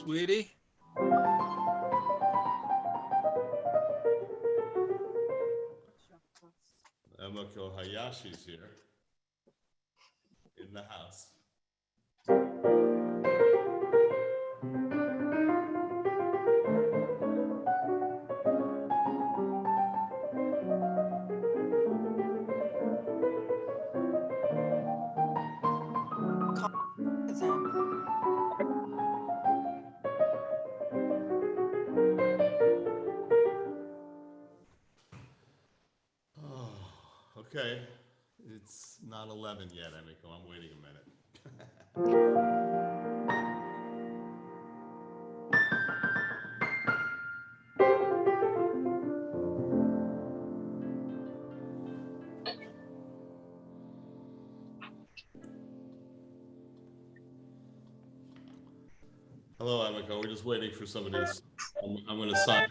sweetie. Emiko Hayashi's here in the house. Okay, it's not 11 yet, Emiko. I'm waiting a minute. Hello, Emiko. We're just waiting for somebody to. I'm going to sign.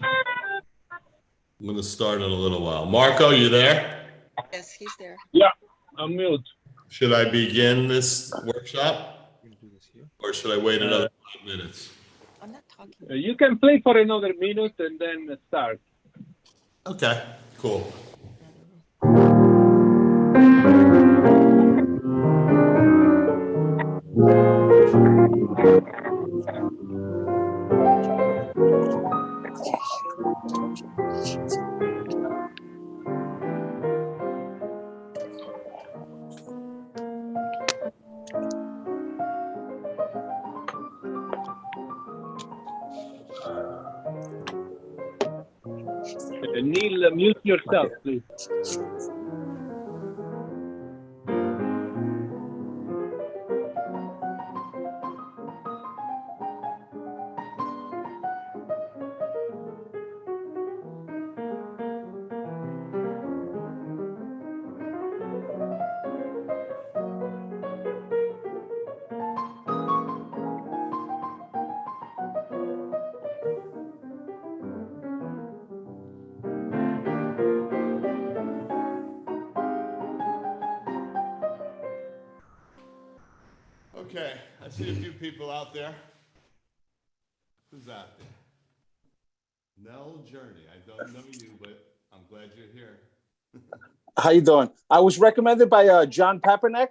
I'm going to start in a little while. Marco, you there? Yes, he's there. Yeah, I'm mute. Should I begin this workshop? Or should I wait another 5 minutes? I'm not talking. You can play for another minute and then start. Okay, cool. Neil, mute yourself, please. Okay, I see a few people out there. Who's out there? Nell Journey. I don't know you, but I'm glad you're here. How you doing? I was recommended by John Papernak.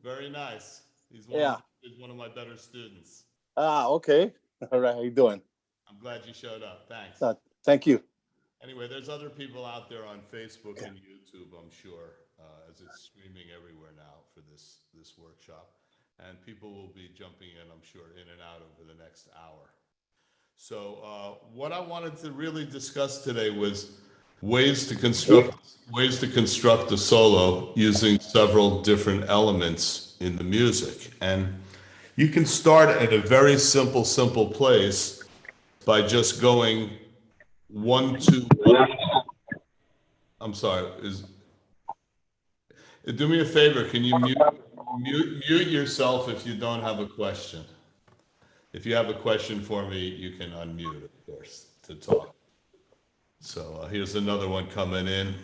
Very nice. He's one of my better students. Ah, okay. All right. How you doing? I'm glad you showed up. Thanks. Thank you. Anyway, there's other people out there on Facebook and YouTube, I'm sure, as it's streaming everywhere now for this workshop. And people will be jumping in, I'm sure, in and out over the next hour. So what I wanted to really discuss today was ways to construct a solo using several different elements in the music. And you can start at a very simple place by just going 1, 2, 1. I'm sorry. Do me a favor. Can you mute yourself if you don't have a question? If you have a question for me, you can unmute, of course, to talk. So here's another one coming in.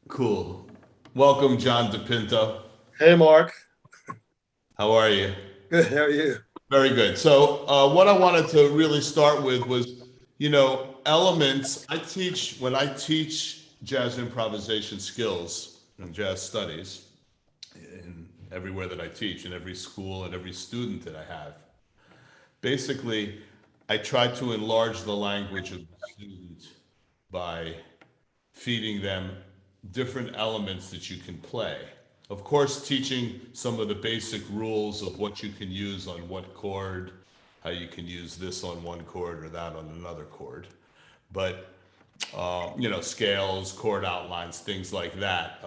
Cool. Welcome, John DePinto. Hey, Mark. How are you? Good. How are you? Very good. So what I wanted to really start with was, elements. When I teach jazz improvisation skills and jazz studies in everywhere that I teach, in every school and every student that I have, basically, I try to enlarge the language of the student by feeding them different elements that you can play. Of course, teaching some of the basic rules of what you can use on what chord, how you can use this on one chord or that on another chord. But, scales, chord outlines, things like that.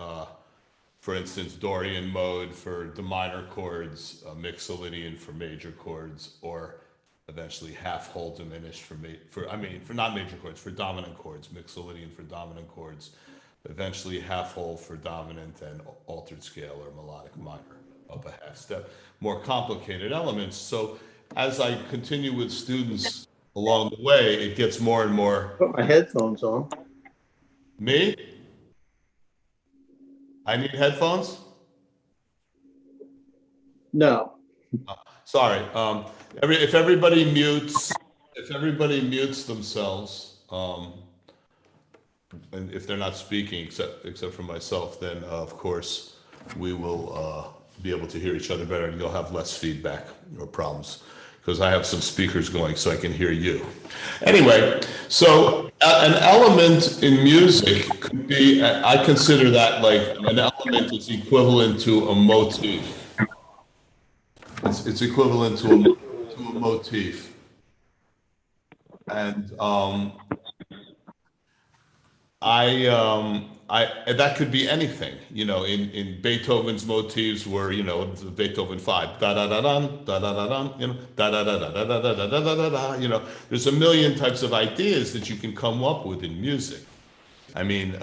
For instance, Dorian mode for the minor chords, Mixolydian for major chords, or eventually half whole diminished for not major chords, for dominant chords, Mixolydian for dominant chords, eventually half whole for dominant and altered scale or melodic minor, up a half step, more complicated elements. So as I continue with students along the way, it gets more and more. Put my headphones on. Me? I need headphones? No. Sorry. If everybody mutes themselves, and if they're not speaking except for myself, then of course we will be able to hear each other better, and you'll have less feedback or problems because I have some speakers going so I can hear you. Anyway, so an element in music could be, I consider that like an element is equivalent to a motif. It's equivalent to a motif. And and that could be anything, in Beethoven's motifs were, the Beethoven 5, da da da dum, da da da dum, da da da da da da da da da da da, there's a million types of ideas that you can come up with in music. I mean,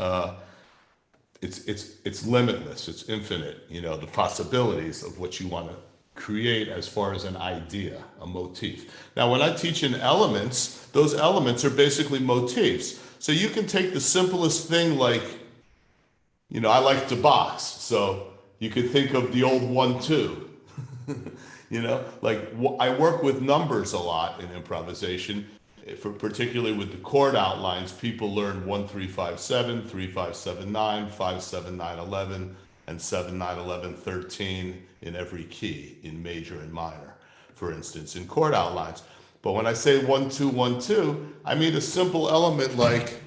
it's limitless, it's infinite, the possibilities of what you want to create as far as an idea, a motif. Now, when I teach in elements, those elements are basically motifs. So you can take the simplest thing like, I like to box. So you could think of the old 1-2, like I work with numbers a lot in improvisation, particularly with the chord outlines. People learn 1-3-5-7, 3-5-7-9, 5-7-9-11, and 7-9-11-13 in every key, in major and minor, for instance, in chord outlines. But when I say 1-2-1-2, I mean a simple element like,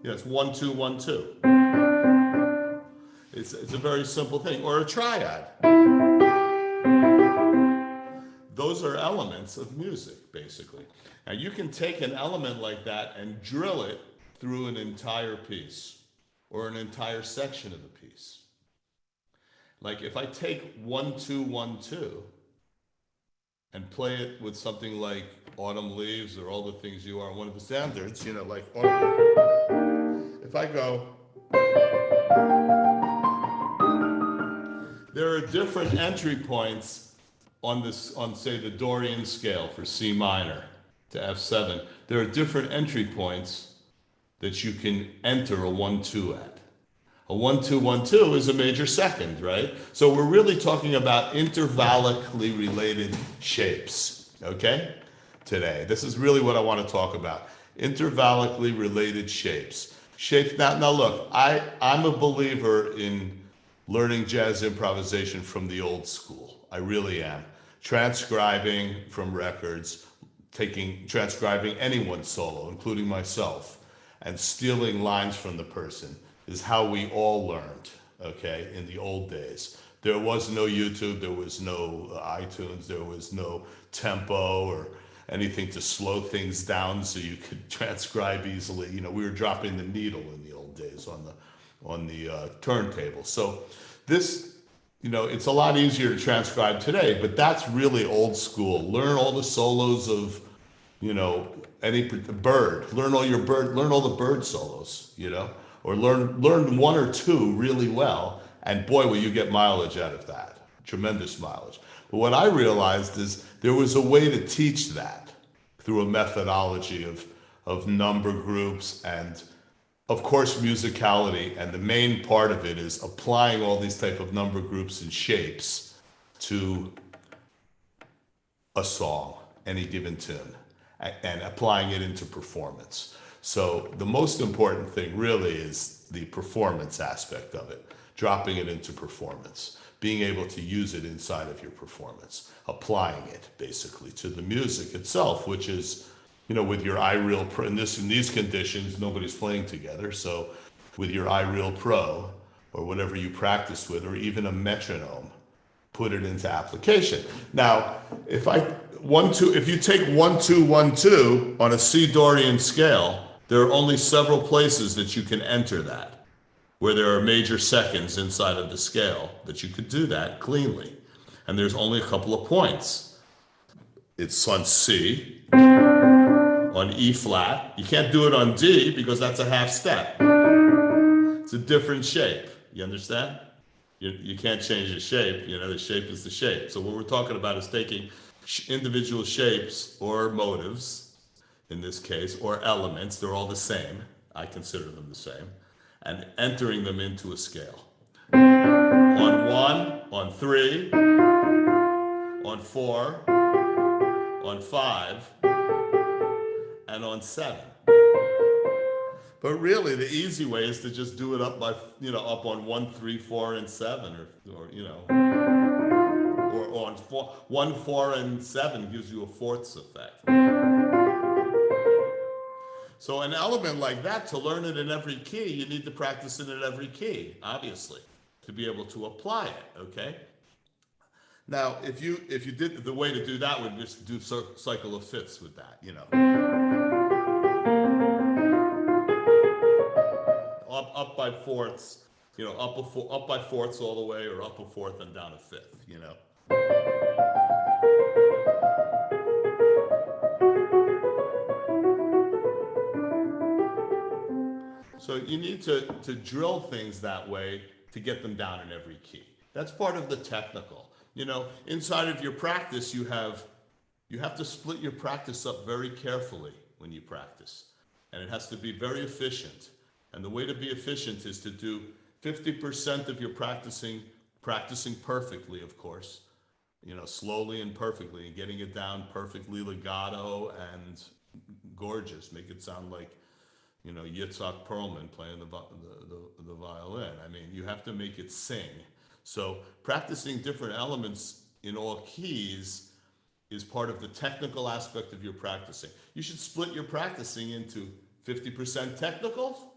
yes, 1-2-1-2. It's a very simple thing, or a triad. Those are elements of music, basically. Now you can take an element like that and drill it through an entire piece, or an entire section of the piece. Like if I take 1-2-1-2, and play it with something like Autumn Leaves or All the Things You Are, one of the standards, like Autumn. If I go, there are different entry points on say the Dorian scale for C minor to F7. There are different entry points that you can enter a 1-2 at. A 1-2-1-2 is a major second, right? So we're really talking about intervallically related shapes, okay? Today, this is really what I want to talk about. Intervallically related shapes. Now look, I'm a believer in learning jazz improvisation from the old school. I really am. Transcribing from records, transcribing anyone's solo, including myself, and stealing lines from the person is how we all learned, okay, in the old days. There was no YouTube, there was no iTunes, there was no tempo or anything to slow things down so you could transcribe easily. We were dropping the needle in the old days on the turntable. So this, it's a lot easier to transcribe today, but that's really old school. Learn all the solos of, any bird. Learn all the bird solos, or learn one or two really well, and boy, will you get mileage out of that. Tremendous mileage. But what I realized is there was a way to teach that through a methodology of number groups and, of course, musicality. And the main part of it is applying all these type of number groups and shapes to a song, any given tune, and applying it into performance. So the most important thing really is the performance aspect of it, dropping it into performance, being able to use it inside of your performance, applying it basically to the music itself, which is, with your iReal Pro, in these conditions, nobody's playing together. So with your iReal Pro or whatever you practice with, or even a metronome, put it into application. Now, if you take 1-2-1-2 on a C Dorian scale, there are only several places that you can enter that, where there are major seconds inside of the scale that you could do that cleanly. And there's only a couple of points. It's on C, on E flat. You can't do it on D because that's a half step. It's a different shape. You understand? You can't change the shape. The shape is the shape. So what we're talking about is taking individual shapes or motives, in this case, or elements, they're all the same. I consider them the same, and entering them into a scale. on 1, on 3, on 4, on 5, and on 7. But really, the easy way is to just do it up by, up on 1, 3, 4, and 7, or on 1, 4, and 7 gives you a fourths effect. So an element like that, to learn it in every key, you need to practice it in every key, obviously, to be able to apply it, okay? Now, if you did, the way to do that would just do cycle of fifths with that, Up by fourths, up by fourths all the way, or up a fourth and down a fifth, So you need to drill things that way to get them down in every key. That's part of the technical. Inside of your practice, you have to split your practice up very carefully when you practice. And it has to be very efficient. And the way to be efficient is to do 50% of your practicing perfectly, of course, slowly and perfectly, and getting it down perfectly legato and gorgeous. Make it sound like, Yitzhak Perlman playing the violin. I mean, you have to make it sing. So practicing different elements in all keys is part of the technical aspect of your practicing. You should split your practicing into 50% technical,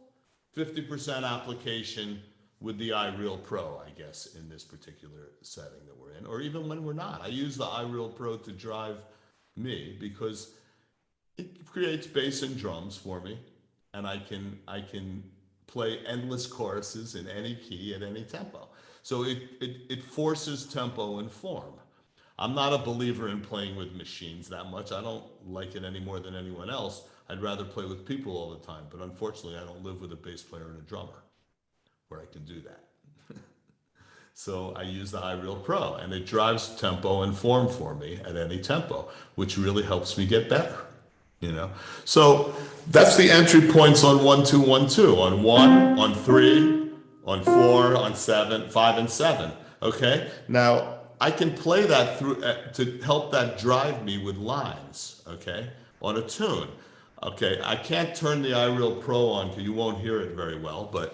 50% application with the iReal Pro, I guess, in this particular setting that we're in, or even when we're not. I use the iReal Pro to drive me because it creates bass and drums for me, and I can play endless choruses in any key at any tempo. So it forces tempo and form. I'm not a believer in playing with machines that much. I don't like it any more than anyone else. I'd rather play with people all the time, but unfortunately I don't live with a bass player and a drummer where I can do that. So I use the iReal Pro, and it drives tempo and form for me at any tempo, which really helps me get better. So that's the entry points on 1, 2, 1, 2, on 1, on 3, on 4, on 7, 5, and 7. Okay. Now I can play that through to help that drive me with lines. Okay, on a tune. Okay, I can't turn the iReal Pro on because you won't hear it very well, but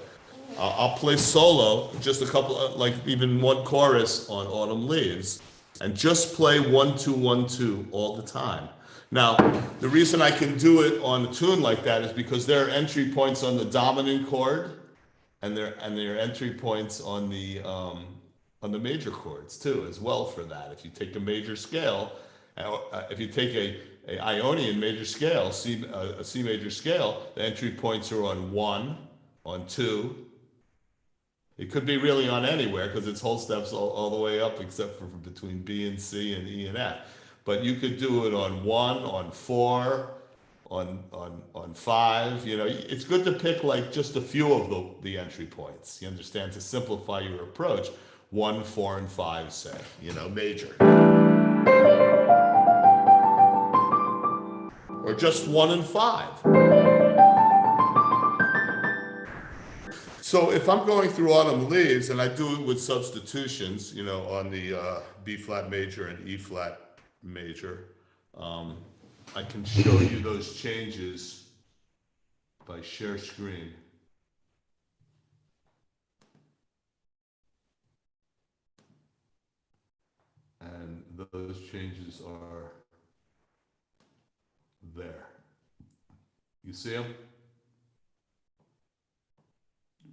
I'll play solo, just a couple, like even one chorus on Autumn Leaves, and just play 1, 2, 1, 2 all the time. Now, the reason I can do it on a tune like that is because there are entry points on the dominant chord, and there are entry points on the major chords too, as well for that. If you take a major scale, if you take a Ionian major scale, a C major scale, the entry points are on 1, on 2. It could be really on anywhere because it's whole steps all the way up except for between B and C and E and F. But you could do it on 1, on 4, on 5. It's good to pick like just a few of the entry points. You understand, to simplify your approach. 1, 4, and 5, say, major. Or just 1 and 5. So if I'm going through Autumn Leaves, and I do it with substitutions, on the B flat major and E flat major, I can show you those changes by share screen. And those changes are there. You see them?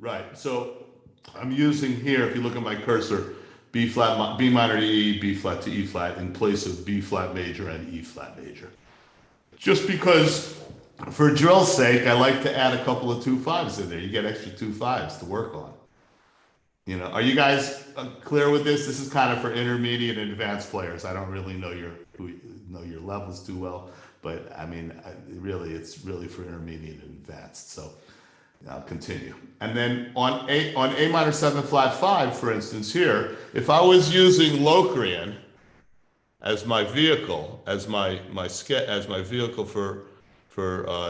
Right, so I'm using here, if you look at my cursor, B minor to E, B flat to E flat in place of B flat major and E flat major. Just because, for drill's sake, I like to add a couple of 2/5s in there. You get extra 2/5s to work on. Are you guys clear with this? This is kind of for intermediate and advanced players. I don't really know your levels too well, but I mean, it's really for intermediate and advanced. So I'll continue. And then on A minor 7 flat 5, for instance, here, if I was using Locrian as my vehicle, as my vehicle for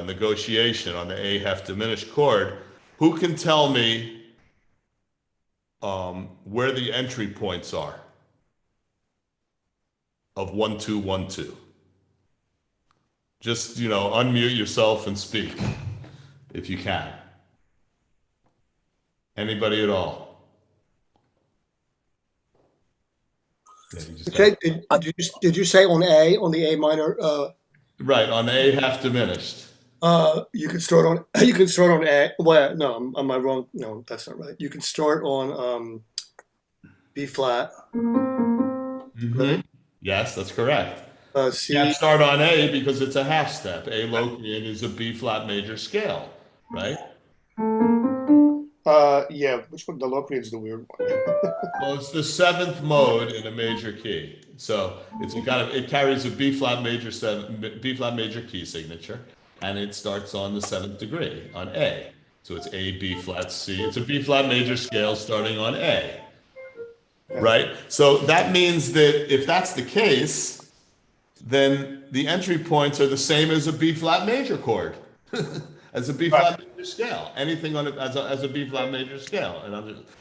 negotiation on the A half diminished chord, who can tell me where the entry points are of 1, 2, 1, 2. Just, unmute yourself and speak if you can. Anybody at all? Yeah, Okay, did you say on the A minor, right, on A half diminished. you can start on A, well, no, am I wrong? No, that's not right. You can start on, B flat, right? Yes, that's correct. You C, can't start on A because it's a half step. A Locrian is a B flat major scale, right? yeah, which one? The Locrian is the weird one. Well, it's the 7th mode in a major key. So it carries a B flat major key signature, and it starts on the 7th degree on A. So it's A, B flat, C. It's a B flat major scale starting on A. Right? So that means that if that's the case, then the entry points are the same as a B flat major chord, as a B flat major scale. Anything on it as a B flat major scale.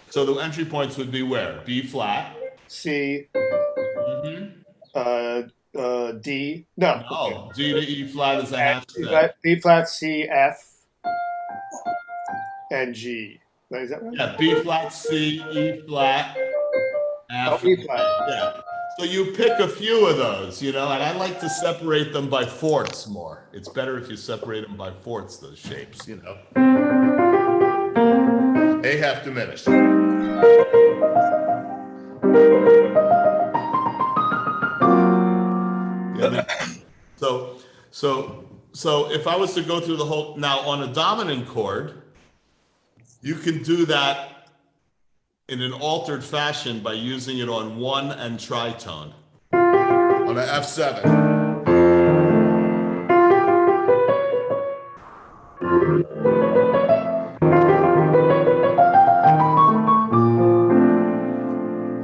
So the entry points would be where? B flat. C, D, no. No, D to E flat is a half step. B flat, C, F, and G. Is that right? Yeah, B flat, C, E flat, F. E flat. Yeah. So you pick a few of those, and I like to separate them by fourths more. It's better if you separate them by fourths, those shapes, A half diminished. So if I was to go through the whole, now on a dominant chord, you can do that in an altered fashion by using it on 1 and tritone on an F7.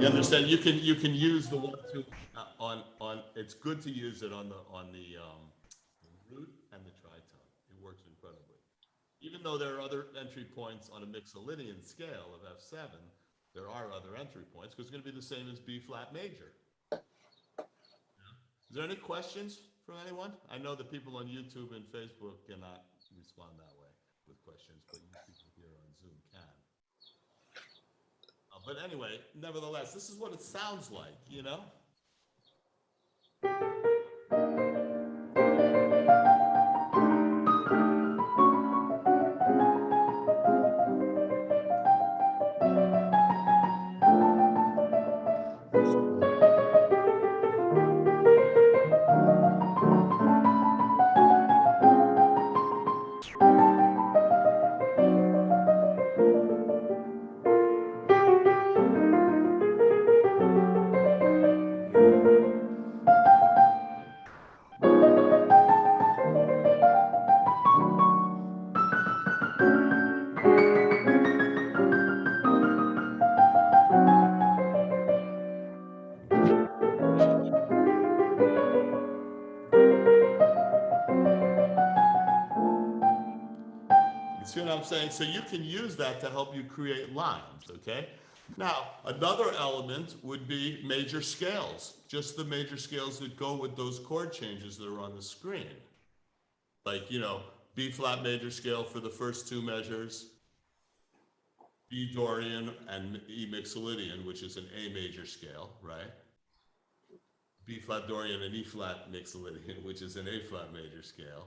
You understand? You can use the 1, 2 on. It's good to use it on the root and the tritone. It works incredibly. Even though there are other entry points on a mixolydian scale of F7, there are other entry points because it's going to be the same as B flat major. Is there any questions from anyone? I know that people on YouTube and Facebook cannot respond that way with questions, but you people here on Zoom can. But anyway, nevertheless, this is what it sounds like, See what I'm saying? So you can use that to help you create lines, okay? Now, another element would be major scales, just the major scales that go with those chord changes that are on the screen. Like, B flat major scale for the first 2 measures, B Dorian and E mixolydian, which is an A major scale, right? B flat Dorian and E flat mixolydian, which is an A flat major scale.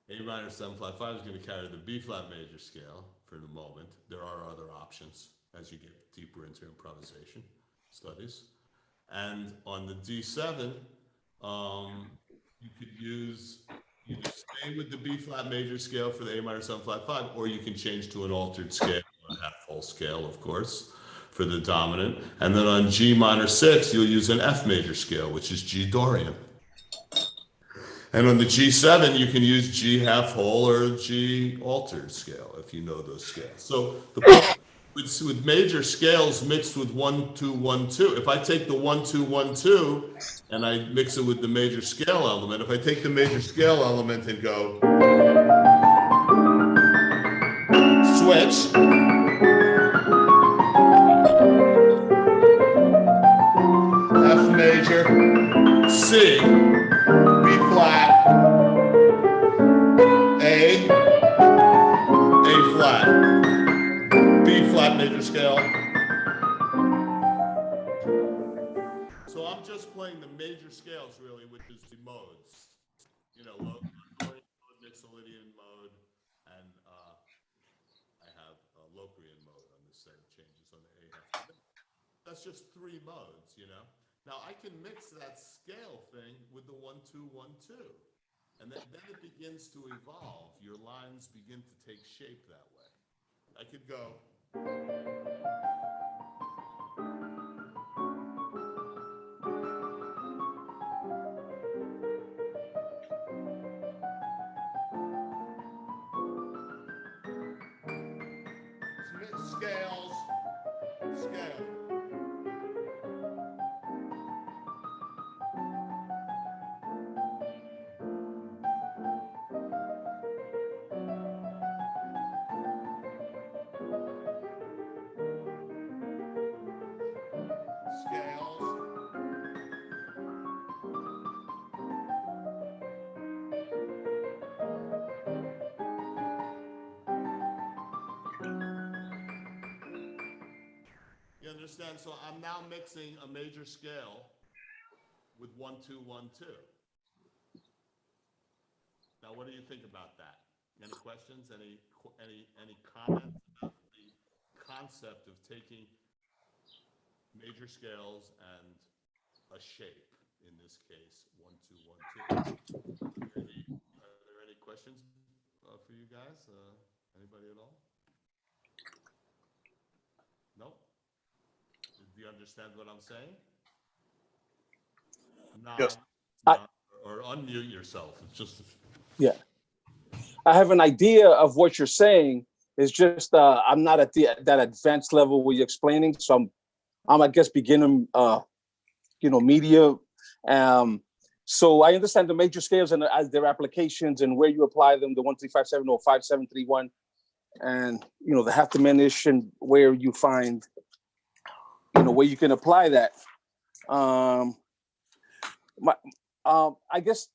A minor 7 flat 5 is going to carry the B flat major scale for the moment. There are other options as you get deeper into improvisation studies. And on the D7, you could either stay with the B flat major scale for the A minor 7 flat 5, or you can change to an altered scale, a half full scale, of course, for the dominant. And then on G minor 6, you'll use an F major scale, which is G Dorian. And on the G7, you can use G half whole or G altered scale if you know those scales. So the point with major scales mixed with 1, 2, 1, 2. If I take the 1, 2, 1, 2 and I mix it with the major scale element, if I take the major scale element and go switch, C, B flat, A flat, B flat major scale. So I'm just playing the major scales really, which is the modes. You know, Dorian mode, Mixolydian mode, and I have Locrian mode on this set of changes on the A. That's just 3 modes, you know. Now I can mix that scale thing with the 1-2-1-2, and then it begins to evolve. Your lines begin to take shape that way. I could go. Scales, scale. Scales. You understand? So I'm now mixing a major scale with 1-2-1-2. Now, what do you think about that? Any questions? Any comments about the concept of taking major scales and a shape? In this case, 1-2-1-2. Are there any questions for you guys? Anybody at all? No? Do you understand what I'm saying? Yes. Or unmute yourself. It's just. Yeah. I have an idea of what you're saying. It's just I'm not at that advanced level where you're explaining. So I'm I guess beginner, media. So I understand the major scales and as their applications and where you apply them, the 1-3-5-7 or 5-7-3-1, and the half diminished and where you find, where you can apply that. I guess,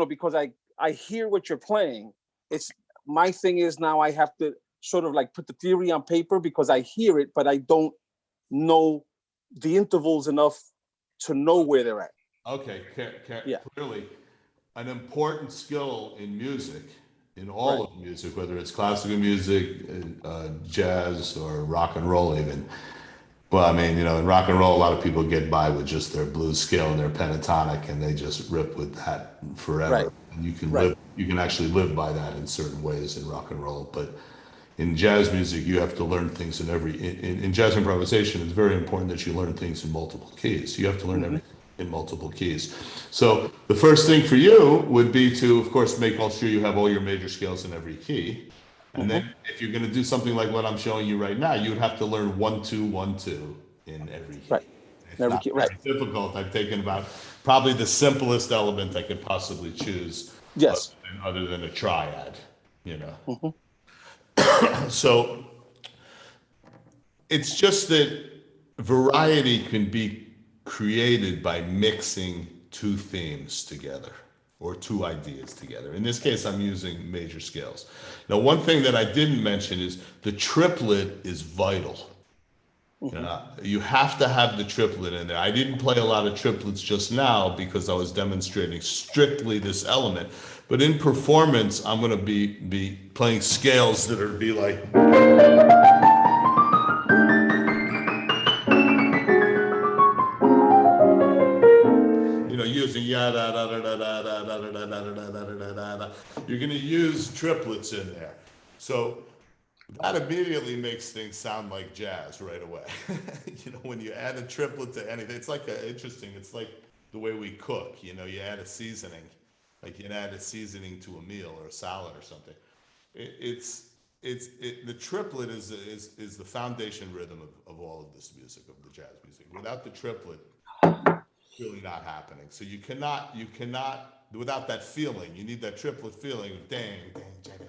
because I hear what you're playing. It's my thing is now I have to sort of like put the theory on paper because I hear it, but I don't know the intervals enough to know where they're at. Okay, Yeah. Clearly, an important skill in music, in all of music, whether it's classical music, jazz, or rock and roll even. Well, I mean, in rock and roll, a lot of people get by with just their blues scale and their pentatonic, and they just rip with that forever. Right. And you can actually live by that in certain ways in rock and roll. But in jazz music, you have to learn things in jazz improvisation. It's very important that you learn things in multiple keys. You have to learn everything in multiple keys. So the first thing for you would be to, of course, make sure you have all your major scales in every key. And then if you're going to do something like what I'm showing you right now, you would have to learn 1-2-1-2 in every key. Right. It's not very difficult. I've taken about probably the simplest element I could possibly choose. Yes. Other than a triad, So it's just that variety can be created by mixing 2 themes together or 2 ideas together. In this case, I'm using major scales. Now, one thing that I didn't mention is the triplet is vital. You have to have the triplet in there. I didn't play a lot of triplets just now because I was demonstrating strictly this element. But in performance, I'm going to be playing scales that are like. Using ya da da da da da da da da da da da da da. You're going to use triplets in there. So that immediately makes things sound like jazz right away. When you add a triplet to anything, it's like it's like the way we cook. You add a seasoning, like you add a seasoning to a meal or a salad or something. The triplet is the foundation rhythm of all of this music, of the jazz music. Without the triplet, it's really not happening. So you cannot, without that feeling, you need that triplet feeling of dang, dang, dang, dang.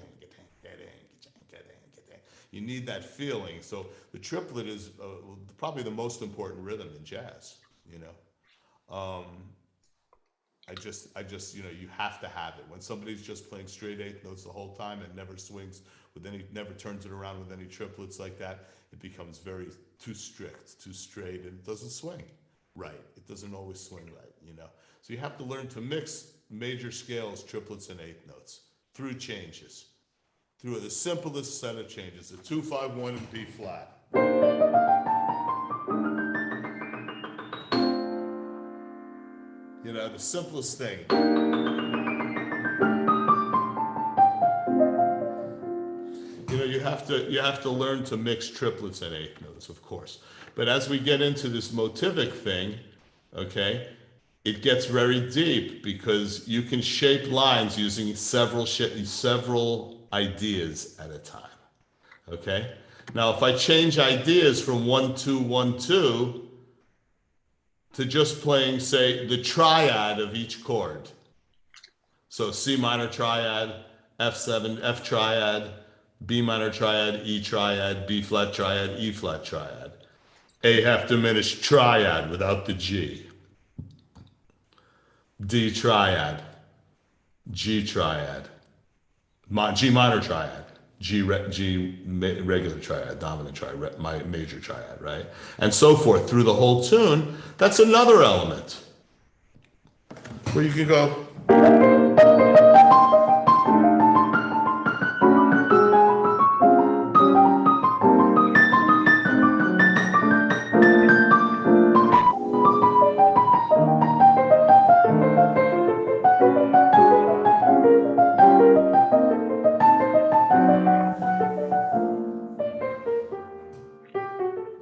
You need that feeling. So the triplet is probably the most important rhythm in jazz, you have to have it. When somebody's just playing straight eighth notes the whole time and never swings never turns it around with any triplets like that, it becomes very too strict, too straight, and it doesn't swing right. It doesn't always swing right, So you have to learn to mix major scales, triplets, and eighth notes through changes, through the simplest set of changes, the 2-5-1 and B flat. The simplest thing. You have to learn to mix triplets and eighth notes, of course. But as we get into this motivic thing, okay, it gets very deep because you can shape lines using several ideas at a time. Okay? Now, if I change ideas from 1-2-1-2 to just playing, say, the triad of each chord. So C minor triad, F7, F triad, B minor triad, E triad, B flat triad, E flat triad. A half diminished triad without the G. D triad, G triad, G minor triad, G regular triad, dominant triad, my major triad, right? And so forth through the whole tune. That's another element where you can go.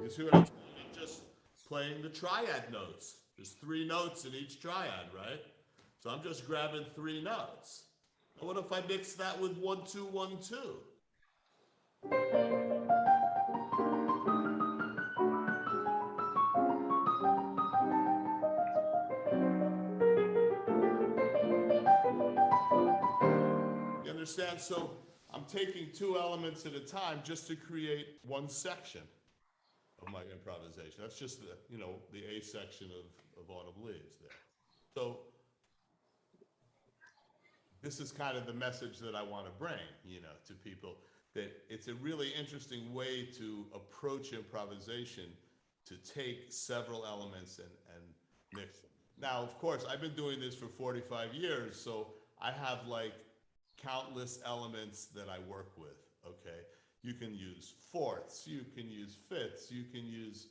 You see what I'm saying? I'm just playing the triad notes. There's 3 notes in each triad, right? So I'm just grabbing 3 notes. Now what if I mix that with 1-2-1-2? You understand? So I'm taking 2 elements at a time just to create one section of my improvisation. That's just the A section of Autumn Leaves there. So this is kind of the message that I want to bring, to people, that it's a really interesting way to approach improvisation, to take several elements and mix them. Now, of course, I've been doing this for 45 years, so I have countless elements that I work with, okay? You can use fourths, you can use fifths, you can use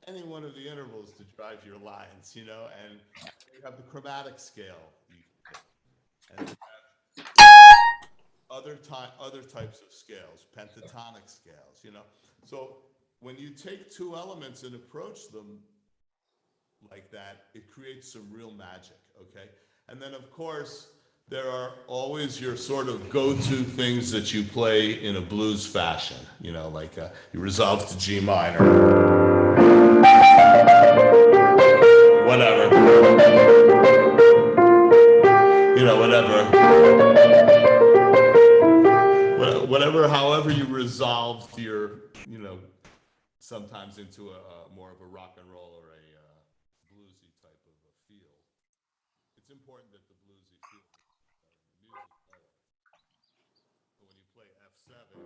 any one of the intervals to drive your lines, and you have the chromatic scale, and you have other types of scales, pentatonic scales, So when you take 2 elements and approach them like that, it creates some real magic, okay? And then, of course, there are always your sort of go-to things that you play in a blues fashion, you resolve to G minor, whatever, whatever, however you resolve to your, sometimes into a more of a rock and roll or a bluesy type of a feel. It's important that the bluesy feel the music always. So when you play F7,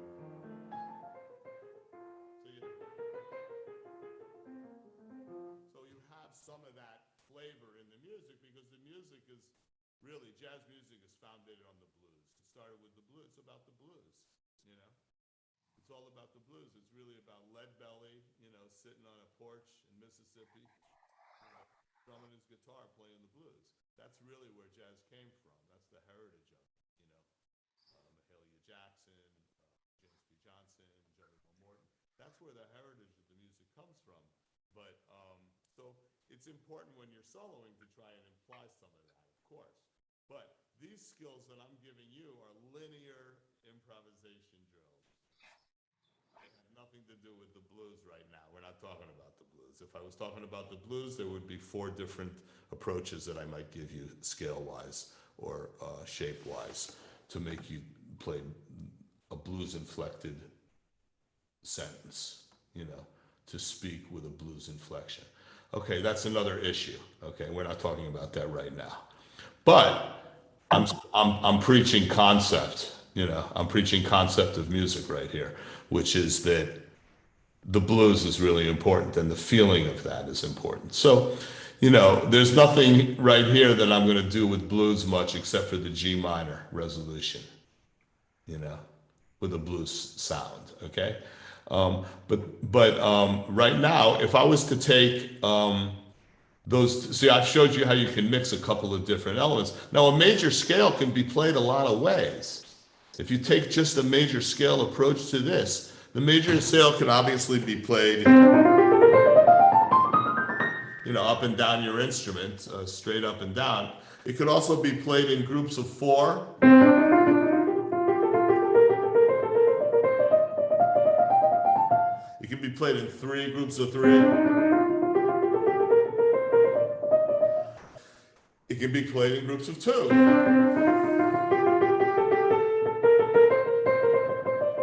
so you have some of that flavor in the music, because the music is really, jazz music is founded on the blues. It started with the blues. It's about the blues, It's all about the blues. It's really about Leadbelly, sitting on a porch in Mississippi, strumming his guitar, playing the blues. That's really where jazz came from. That's the heritage of it, Mahalia Jackson, James P. Johnson, Jerry Morton. That's where the heritage of the music comes from. But so it's important when you're soloing to try and imply some of that, of course. But these skills that I'm giving you are linear improvisation drills. They have nothing to do with the blues right now. We're not talking about the blues. If I was talking about the blues, there would be 4 different approaches that I might give you scale-wise or shape-wise to make you play a blues-inflected sentence, to speak with a blues inflection. Okay, that's another issue. Okay, we're not talking about that right now. But I'm preaching concept, I'm preaching concept of music right here, which is that the blues is really important and the feeling of that is important. So, there's nothing right here that I'm going to do with blues much except for the G minor resolution, with a blues sound, okay? But right now, if I was to take I've showed you how you can mix a couple of different elements. Now, a major scale can be played a lot of ways. If you take just a major scale approach to this, the major scale can obviously be played, up and down your instrument, straight up and down. It could also be played in groups of 4. It can be played in 3 groups of 3. It can be played in groups of 2.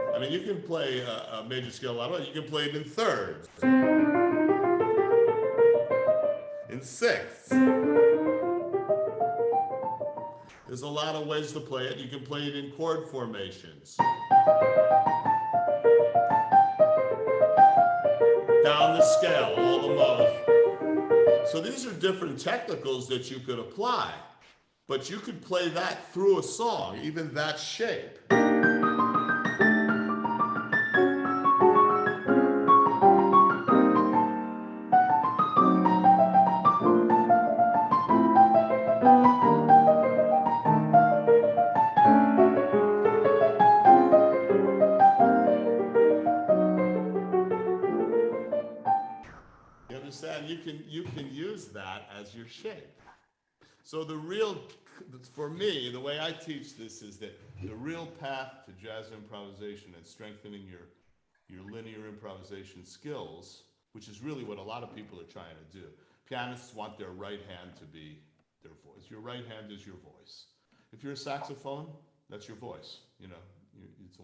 I mean, you can play a major scale a lot of ways. You can play it in thirds, in sixths. There's a lot of ways to play it. You can play it in chord formations. Down the scale, all the modes. So these are different technicals that you could apply, but you could play that through a song, even that shape. You can use that as your shape. So for me, the way I teach this is that the real path to jazz improvisation and strengthening your linear improvisation skills, which is really what a lot of people are trying to do. Pianists want their right hand to be their voice. Your right hand is your voice. If you're a saxophone, that's your voice. It's a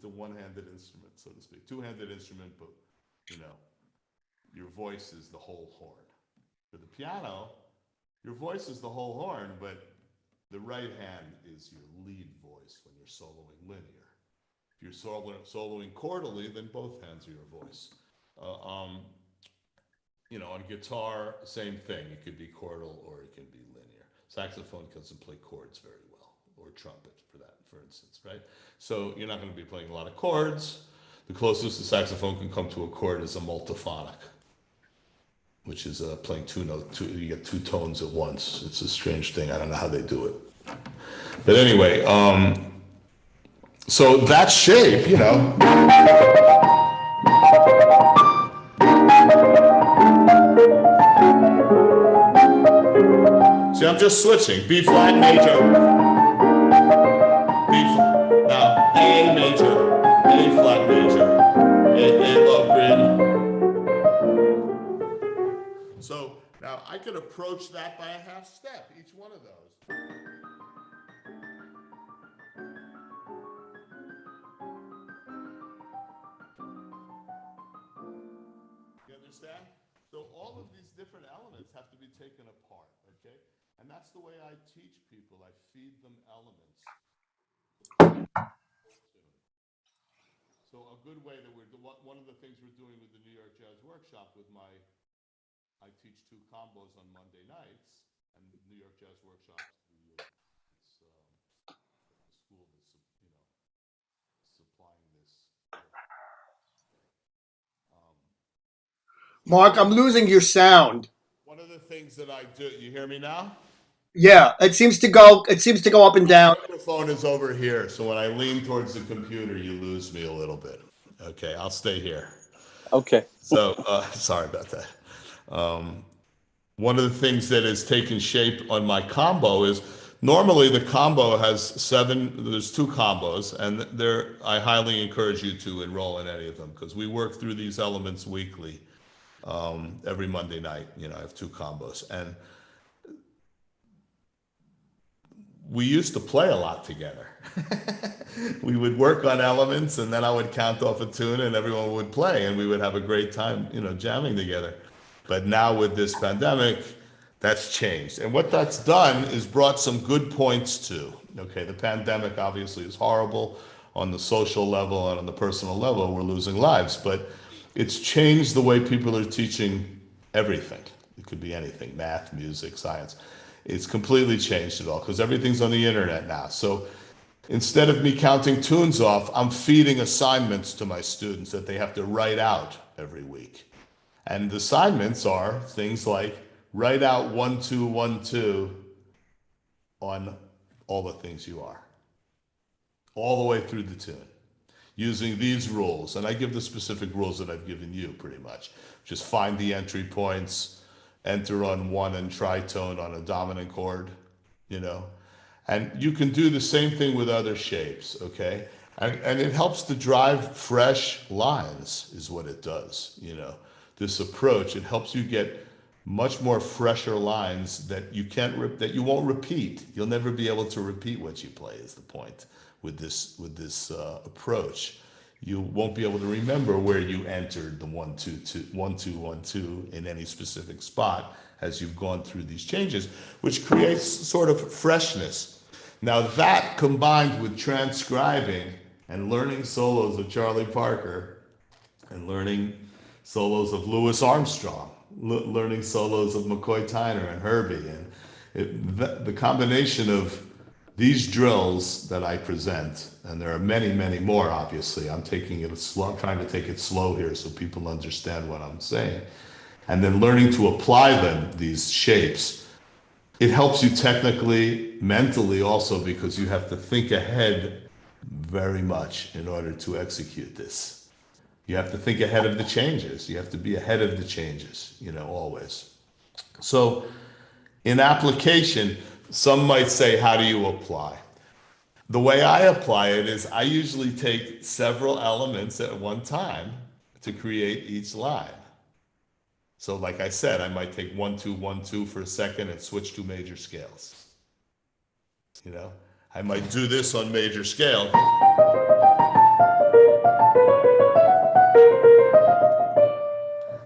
one-handed instrument, so to speak. Two-handed instrument, but your voice is the whole horn. For the piano, your voice is the whole horn, but the right hand is your lead voice when you're soloing linear. If you're soloing chordally, then both hands are your voice. On guitar, same thing. It could be chordal or it can be linear. Saxophone doesn't play chords very well, or trumpet for instance, right? So you're not going to be playing a lot of chords. The closest the saxophone can come to a chord is a multiphonic, which is playing you get 2 tones at once. It's a strange thing. I don't know how they do it. But anyway, so that shape, See, I'm just switching. B flat major. Now A major. A flat major. A low grid. So now I could approach that by a half step, each one of those. You understand? So all of these different elements have to be taken apart, okay? And that's the way I teach people. I feed them elements. So a good way that one of the things we're doing with the New York Jazz Workshop I teach 2 combos on Monday nights, and the New York Jazz Workshop, it's the school that's, supplying this. Mark, I'm losing your sound. One of the things that I do, you hear me now? Yeah, it seems to go up and down. The microphone is over here, so when I lean towards the computer, you lose me a little bit. Okay, I'll stay here. Okay. So, sorry about that. One of the things that has taken shape on my combo is normally the combo has there's 2 combos, and I highly encourage you to enroll in any of them because we work through these elements weekly. Every Monday night, I have 2 combos, and we used to play a lot together. We would work on elements, and then I would count off a tune, and everyone would play, and we would have a great time, jamming together. But now with this pandemic, That's changed. And what that's done is brought some good points too. Okay, the pandemic obviously is horrible on the social level and on the personal level. We're losing lives, but it's changed the way people are teaching everything. It could be anything, math, music, science. It's completely changed it all because everything's on the internet now. So instead of me counting tunes off, I'm feeding assignments to my students that they have to write out every week. And the assignments are things like write out 1 2 1 2 on all the things you are, all the way through the tune, using these rules. And I give the specific rules that I've given you pretty much. Just find the entry points, enter on one and tritone on a dominant chord, you know. And you can do the same thing with other shapes, okay? And it helps to drive fresh lines is what it does, you know. This approach, it helps you get much more fresher lines that you won't repeat. You'll never be able to repeat what you play is the point with this approach. You won't be able to remember where you entered the 1 2 2 1 2 1 2 in any specific spot as you've gone through these changes, which creates sort of freshness. Now that combined with transcribing and learning solos of Charlie Parker and learning solos of Louis Armstrong, learning solos of McCoy Tyner and Herbie, and the combination of these drills that I present, and there are many, many more, obviously. I'm taking it slow, I'm trying to take it slow here so people understand what I'm saying. And then learning to apply them, these shapes, it helps you technically, mentally also, because you have to think ahead very much in order to execute this. You have to think ahead of the changes. You have to be ahead of the changes, you know, always. So in application, some might say, how do you apply? The way I apply it is I usually take several elements at one time to create each line. So like I said, I might take 1 2 1 2 for a second and switch to major scales. You know, I might do this on major scale.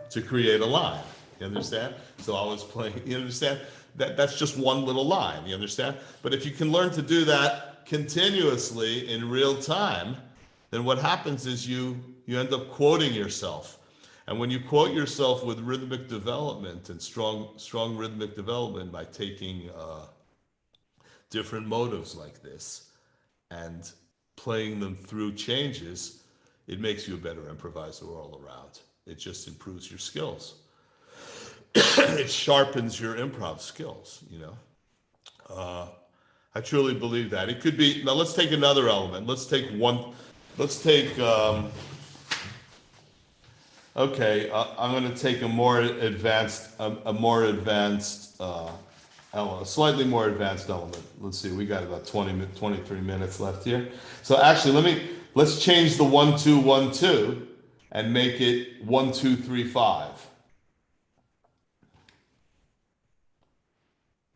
To create a line, you understand? So I was playing, you understand? That's just one little line, you understand? But if you can learn to do that continuously in real time, then what happens is you end up quoting yourself. And when you quote yourself with rhythmic development and strong rhythmic development by taking different motives like this and playing them through changes, it makes you a better improviser all around. It just improves your skills. It sharpens your improv skills, you know. I truly believe that. It could be, now let's take another element. Let's take, okay, I'm gonna take a slightly more advanced element. Let's see, we got about 23 minutes left here. So actually, let's change the 1 2 1 2 and make it 1 2 3 5.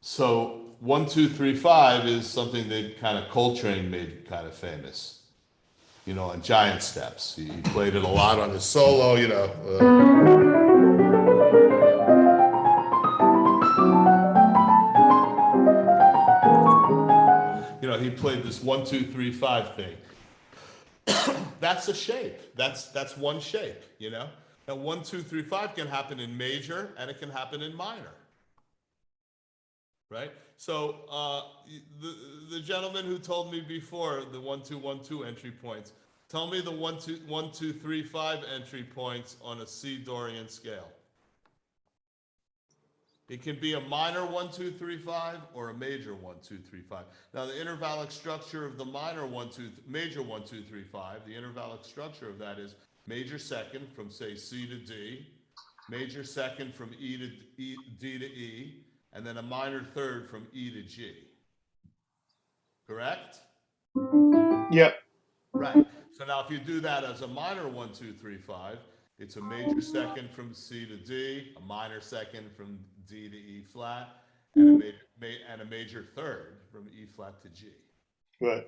So 1 2 3 5 is something that kind of Coltrane made kind of famous, you know, on giant steps. He played it a lot on his solo, you know. You know, he played this 1 2 3 5 thing. That's a shape. That's one shape, you know. Now 1 2 3 5 can happen in major and it can happen in minor. Right? So the gentleman who told me before the 1 2 1 2 entry points, tell me the 1 2 3 5 entry points on a C Dorian scale. It can be a minor 1 2 3 5 or a major 1 2 3 5. Now the intervallic structure of the major 1 2 3 5, the intervallic structure of that is major second from say C to D, major second from D to E, and then a minor third from E to G. Correct? Yep. Right. So now if you do that as a minor 1 2 3 5, it's a major second from C to D, a minor second from D to E flat, and a major third from E flat to G. Right.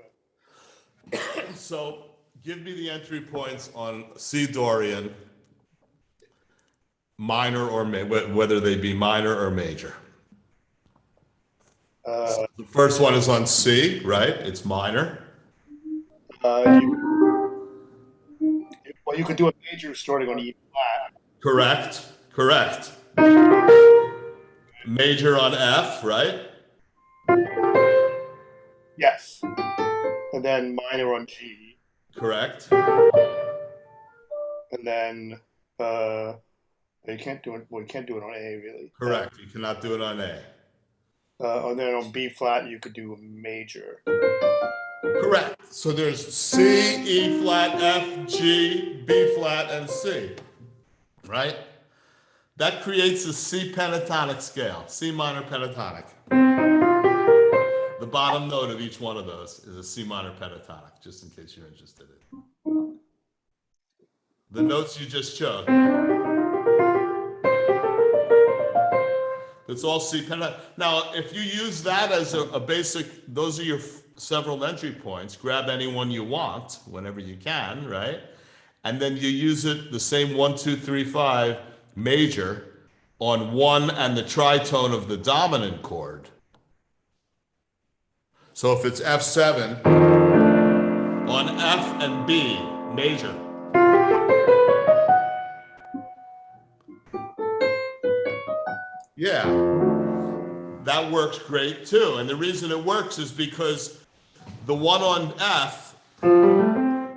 So give me the entry points on C Dorian, minor or whether they be minor or major. The first one is on C, right? It's minor. You could do a major starting on E flat. Correct. Correct. Major on F, right? Yes. And then minor on G. Correct. And then you can't do it. Well, you can't do it on A really. Correct. You cannot do it on A. And then on B flat, you could do a major. Correct. So there's C, E flat, F, G, B flat, and C. Right? That creates a C pentatonic scale, C minor pentatonic. The bottom note of each one of those is a C minor pentatonic, just in case you're interested in. The notes you just chose. It's all C pentatonic. Now, if you use that as a basic, those are your several entry points. Grab any one you want whenever you can, right? And then you use it the same 1, 2, 3, 5 major on one and the tritone of the dominant chord. So if it's F7 on F and B major. Yeah, that works great too. And the reason it works is because the one on F,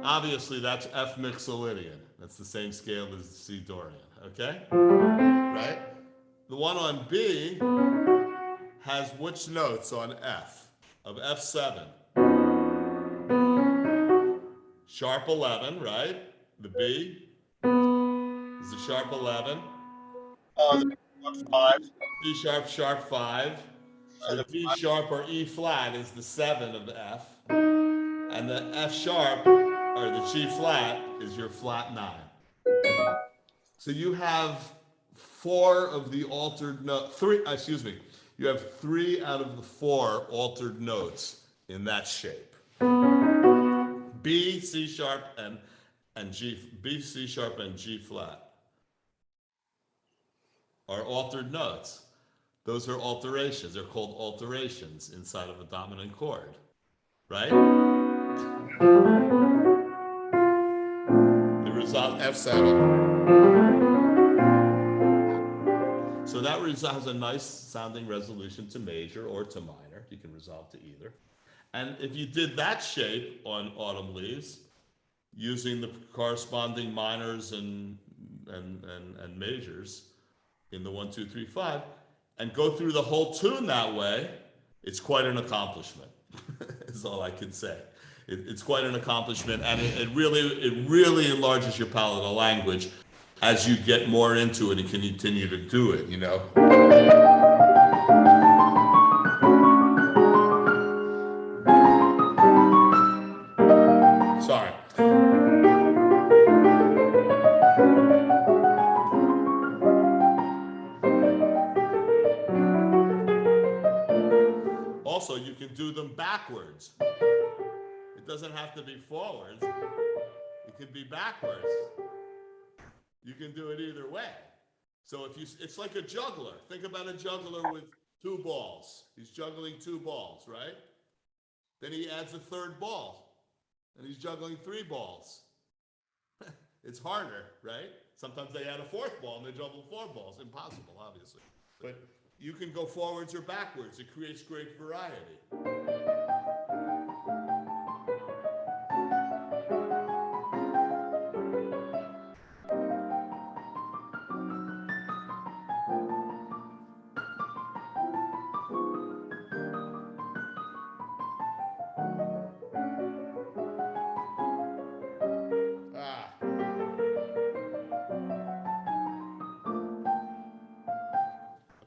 obviously that's F mixolydian. That's the same scale as C Dorian, okay? Right? The one on B has which notes on F? Of F7? Sharp 11, right? The B is the sharp 11. The 5. C sharp, sharp 5. The G sharp or E flat is the 7 of the F. And the F sharp or the G flat is your flat 9. So you have 4 of the altered note, you have 3 out of the 4 altered notes in that shape. B, C sharp, and G, B, C sharp, and G flat are altered notes. Those are alterations. They're called alterations inside of a dominant chord, right? They resolve F7. So that has a nice sounding resolution to major or to minor. You can resolve to either. And if you did that shape on Autumn Leaves, using the corresponding minors and majors in the 1, 2, 3, 5, and go through the whole tune that way, it's quite an accomplishment. Is all I can say. It's quite an accomplishment, and it really enlarges your palette of language as you get more into it and can continue to do it, you know. Sorry. Also, you can do them backwards. It doesn't have to be forwards. It can be backwards. You can do it either way. So it's like a juggler. Think about a juggler with 2 balls. He's juggling 2 balls, right? Then he adds a 3rd ball, and he's juggling 3 balls. It's harder, right? Sometimes they add a 4th ball and they juggle 4 balls. Impossible, obviously. But you can go forwards or backwards. It creates great variety.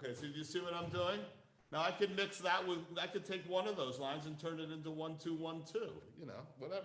Okay, so do you see what I'm doing? Now I could mix that with, I could take one of those lines and turn it into 1, 2, 1, 2, you know, whatever.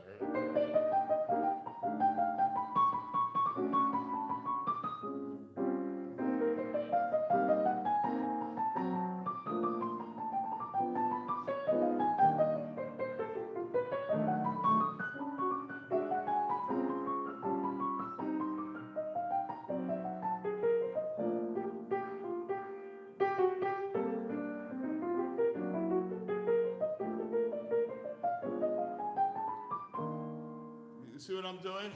you see what I'm doing?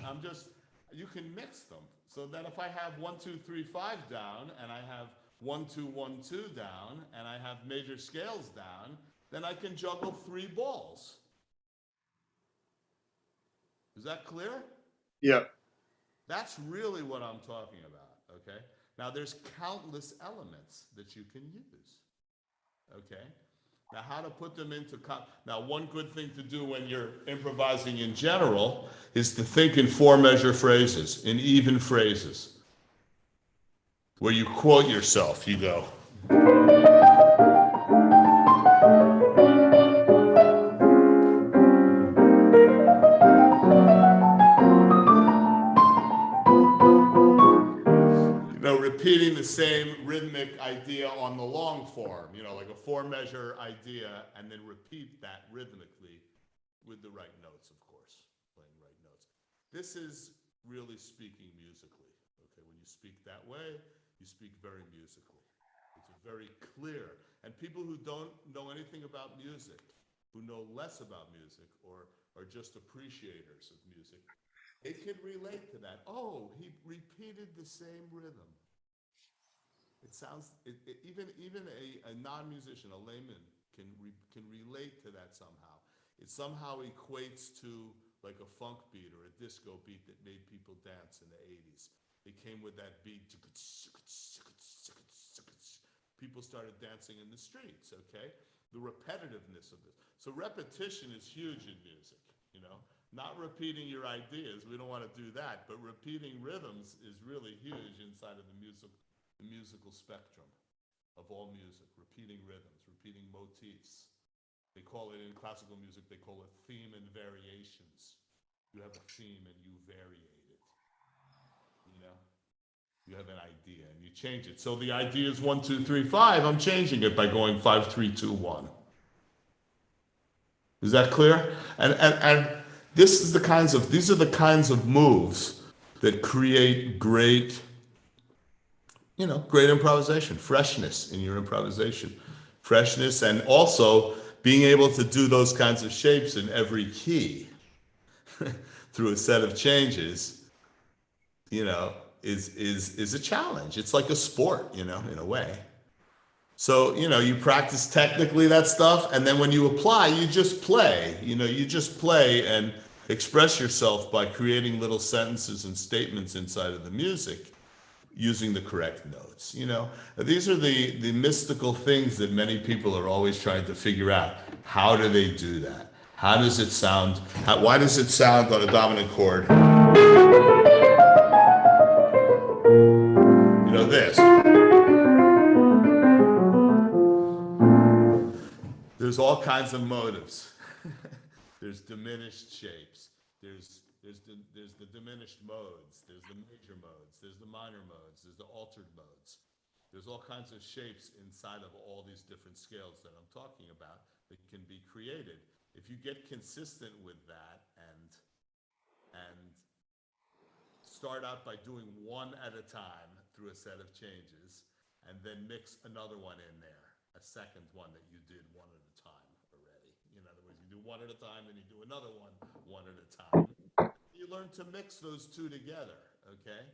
You can mix them. So that if I have 1, 2, 3, 5 down, and I have 1, 2, 1, 2 down, and I have major scales down, then I can juggle 3 balls. Is that clear? Yeah. That's really what I'm talking about, okay? Now, there's countless elements that you can use, okay? Now, how to put them into, now, one good thing to do when you're improvising in general is to think in 4-measure phrases, in even phrases, where you quote yourself, you go. Repeating the same rhythmic idea on the long form, like a 4-measure idea, and then repeat that rhythmically with the right notes, of course, playing right notes. This is really speaking musically, okay? When you speak that way, you speak very musically. It's very clear. And people who don't know anything about music, who know less about music, or are just appreciators of music, they can relate to that. Oh, he repeated the same rhythm. It sounds, even a non-musician, a layman, can relate to that somehow. It somehow equates to like a funk beat or a disco beat that made people dance in the 80s. It came with that beat. People started dancing in the streets, okay? The repetitiveness of this. So repetition is huge in music, Not repeating your ideas, we don't want to do that, but repeating rhythms is really huge inside of the musical spectrum of all music, repeating rhythms, repeating motifs. They call it in classical music, they call it theme and variations. You have a theme and you variate it. You have an idea and you change it. So the idea is 1, 2, 3, 5. I'm changing it by going 5, 3, 2, 1. Is that clear? And these are the kinds of moves that create great improvisation, freshness in your improvisation. Freshness, and also being able to do those kinds of shapes in every key through a set of changes, is a challenge. It's like a sport, in a way. So, you practice technically that stuff, and then when you apply, you just play. You just play and express yourself by creating little sentences and statements inside of the music, using the correct notes. These are the mystical things that many people are always trying to figure out. How do they do that? How does it sound? Why does it sound on a dominant chord? This. There's all kinds of motives. There's diminished shapes. There's the diminished modes. There's the major modes. There's the minor modes. There's the altered modes. There's all kinds of shapes inside of all these different scales that I'm talking about that can be created. If you get consistent with that and start out by doing one at a time through a set of changes, and then mix another one in there, a second one that you did one at a time already. In other words, you do one at a time, then you do another one at a time. You learn to mix those two together, okay?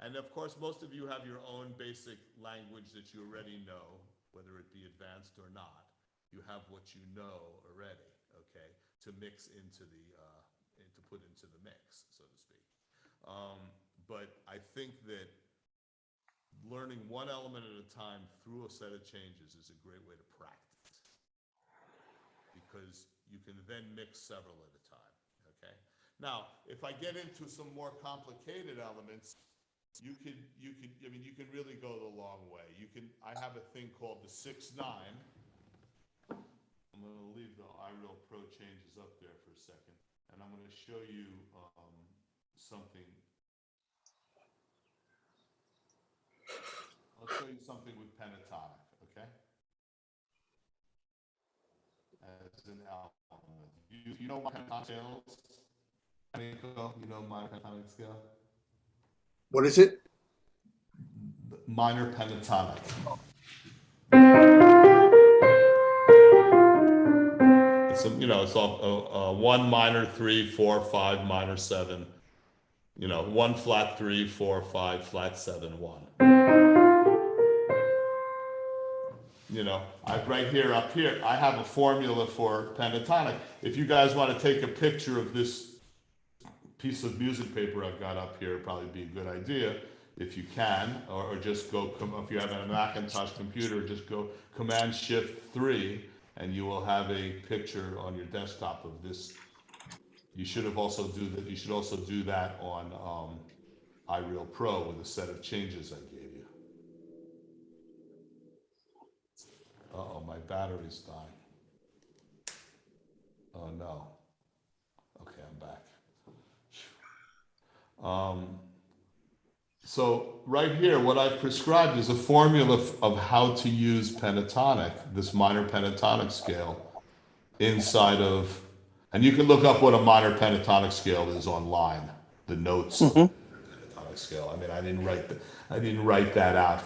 And of course, most of you have your own basic language that you already know, whether it be advanced or not. You have what you know already, okay, to mix into to put into the mix, so to speak. But I think that learning one element at a time through a set of changes is a great way to practice, because you can then mix several at a time, okay? Now, if I get into some more complicated elements, you can really go the long way. I have a thing called the 6/9. I'm going to leave the iReal Pro Changes up there for a second, and I'm going to show you something. I'll show you something with pentatonic, okay? As an element. You know pentatonic scales? You know minor pentatonic scale? What is it? Minor pentatonic. some, it's all 1 minor 3 4 5 minor 7. 1 flat 3 4 5 flat 7 1. Right here, up here, I have a formula for pentatonic. If you guys want to take a picture of this piece of music paper I've got up here, it'd probably be a good idea if you can, or just go, if you have a Macintosh computer, just go Command Shift 3, and you will have a picture on your desktop of this. You should also do that on iReal Pro with a set of changes I gave you. Uh-oh, my battery's dying. Oh no. Okay, I'm back. So right here, what I've prescribed is a formula of how to use pentatonic, this minor pentatonic scale, inside of, and you can look up what a minor pentatonic scale is online, the notes of the pentatonic scale. I mean, I didn't write that out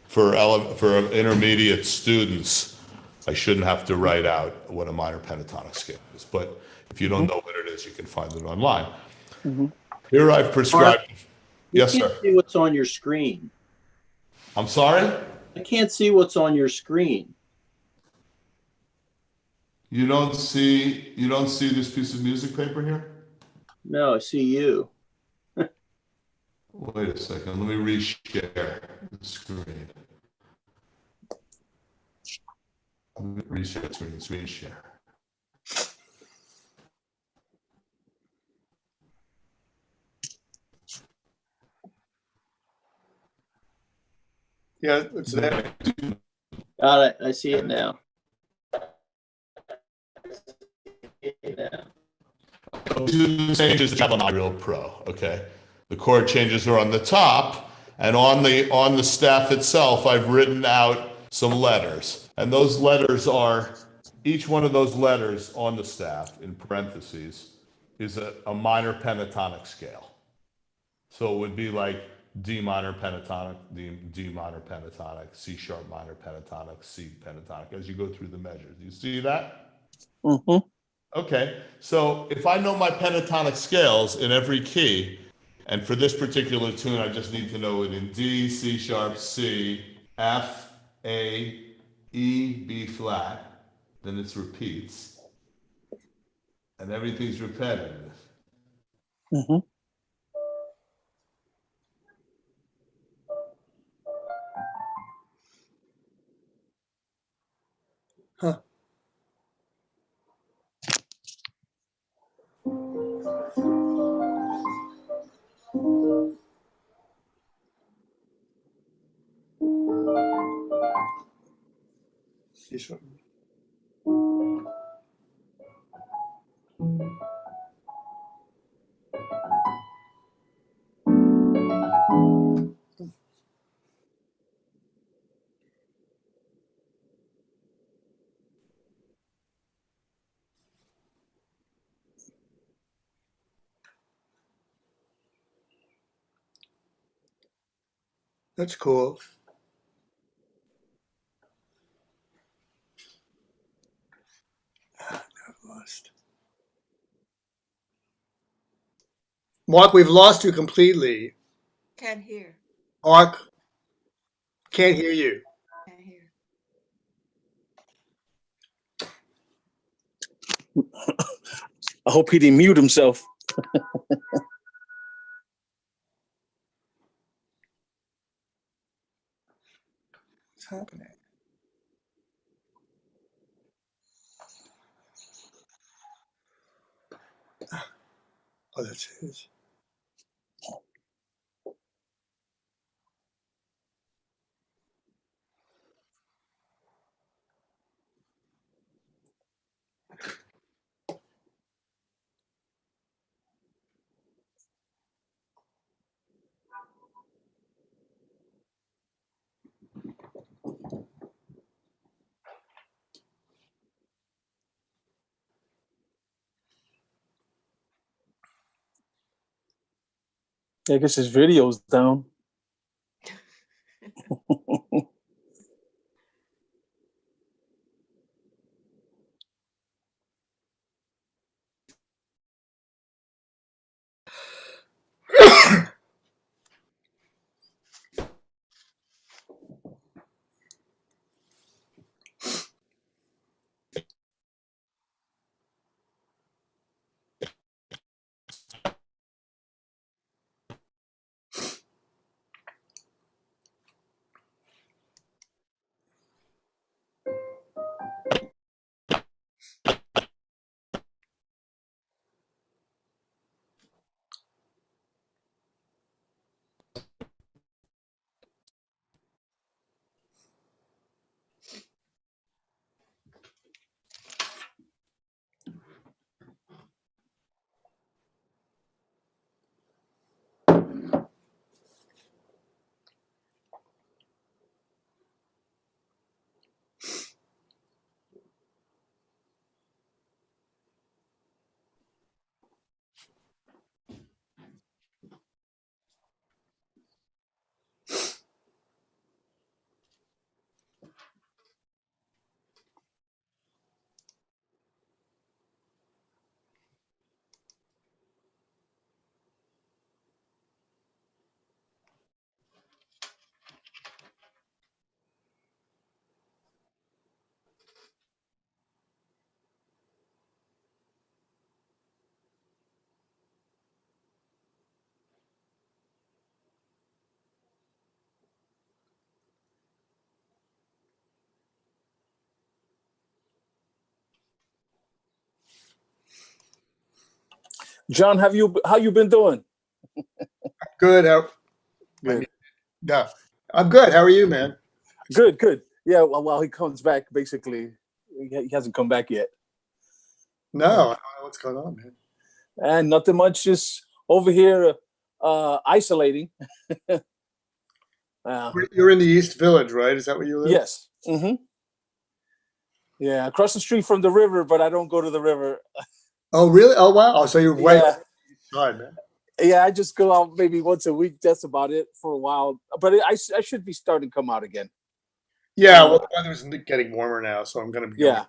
for intermediate students. I shouldn't have to write out what a minor pentatonic scale is, but if you don't know what it is, you can find it online. Here I've prescribed. Yes, You sir. can't see what's on your screen. I'm sorry? I can't see what's on your screen. You don't see this piece of music paper here? No, I see you. Wait a second, let me reshare the screen. Let me reshare screen share. Yeah, it's there. Got it. I see it now. Two changes that you have on iReal Pro, okay? The chord changes are on the top, and on the staff itself, I've written out some letters. And those letters are, each one of those letters on the staff, in parentheses, is a minor pentatonic scale. So it would be like D minor pentatonic, D minor pentatonic, C sharp minor pentatonic, C pentatonic, as you go through the measures. You see that? Mm-hmm. Okay, so if I know my pentatonic scales in every key, and for this particular tune, I just need to know it in D, C sharp, C, F, A, E, B flat, then it repeats, and everything's repetitive. Mm-hmm. Huh. C sharp. That's cool. Lost. Mark, we've lost you completely. Can't hear. Mark, can't hear you. Can't hear. I hope he didn't mute himself. What's happening? Oh, that's his. I guess his video's down. John, how you been doing? Good. How? Good. Yeah, I'm good. How are you, man? Good. Yeah, well, while he comes back, basically, he hasn't come back yet. No, I don't know what's going on, man. And nothing much, just over here isolating. You're in the East Village, right? Is that where you live? Yes. Mm-hmm. Yeah, across the street from the river, but I don't go to the river. Oh, really? Oh, wow. Oh, so you're way Yeah. on the east side, man. Yeah, I just go out maybe once a week. That's about it for a while. But I should be starting to come out again. Yeah, well, the weather's getting warmer now, so I'm going to be going. Yeah.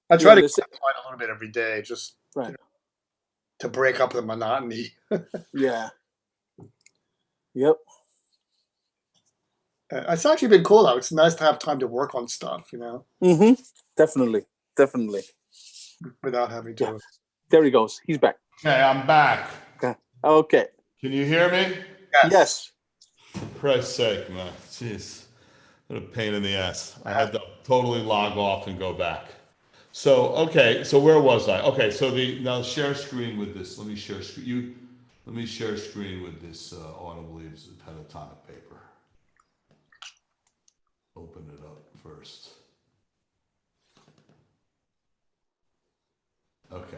I try to this- go outside a little bit every day, just Right. to break up the monotony. Yeah. Yep. It's actually been cool, though. It's nice to have time to work on stuff, Mm-hmm. Definitely. without having to. There he goes. He's back. Okay, I'm back. Okay. Can you hear me? Yes. For Christ's sake, man. Jeez. What a pain in the ass. I had to totally log off and go back. So, okay, so where was I? Okay, so now share screen with this. Let me share screen. Let me share screen with this Autumn Leaves pentatonic paper. Open it up first. Okay.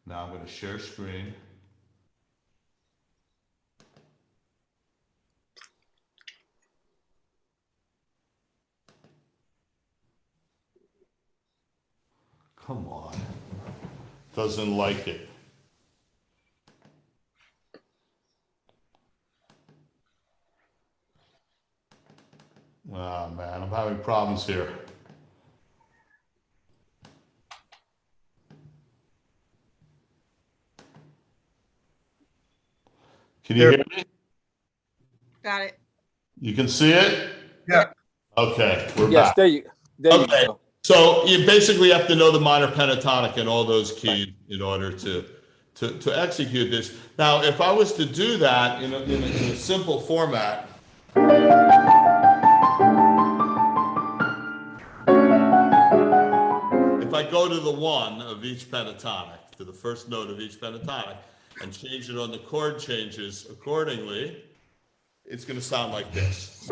Now I'm going to share screen. Come on. Doesn't like it. Oh man, I'm having problems here. Can you hear me? Got it. You can see it? Yeah. Okay, we're Yes, back. there you Okay. go. So you basically have to know the minor pentatonic and all those keys in order to execute this. Now, if I was to do that in a simple format, if I go to the one of each pentatonic, to the first note of each pentatonic, and change it on the chord changes accordingly, it's going to sound like this.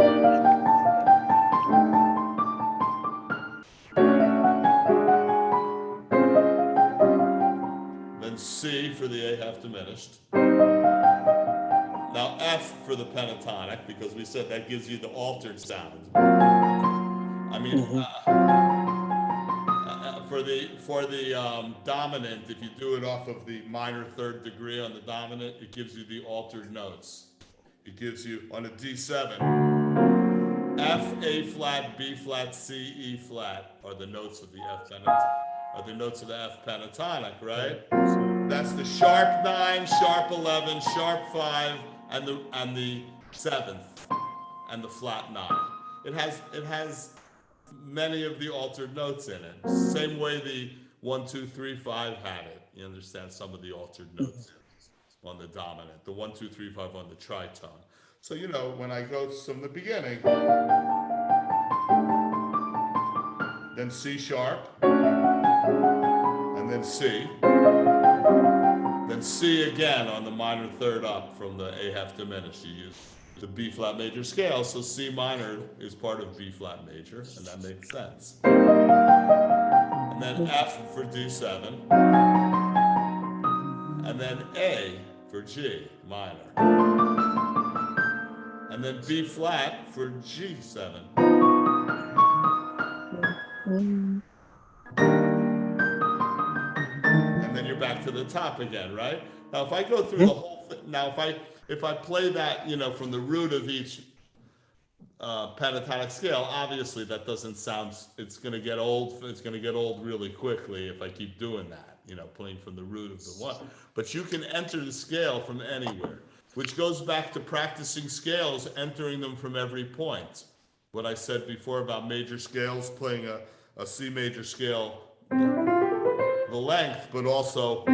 Then C for the A half diminished. Now F for the pentatonic, because we said that gives you the altered sound. I mean, for the dominant, if you do it off of the minor third degree on the dominant, it gives you the altered notes. It gives you on a D7, F, A flat, B flat, C, E flat are the notes of the F pentatonic, right? That's the sharp 9, sharp 11, sharp 5, and the 7th, and the flat 9. It has many of the altered notes in it. Same way the 1, 2, 3, 5 had it. You understand some of the altered notes on the dominant, the 1, 2, 3, 5 on the tritone. So when I go from the beginning, then C sharp, and then C. Then C again on the minor third up from the A half diminished. You use the B flat major scale, so C minor is part of B flat major, and that makes sense. And then F for D7, and then A for G minor, and then B flat for G7. And then you're back to the top again, right? Now, if I go through the whole thing, now if I play that, from the root of each pentatonic scale, obviously that doesn't sound. It's going to get old. It's going to get old really quickly if I keep doing that. Playing from the root of the one. But you can enter the scale from anywhere, which goes back to practicing scales, entering them from every point. What I said before about major scales, playing a C major scale. The length, but also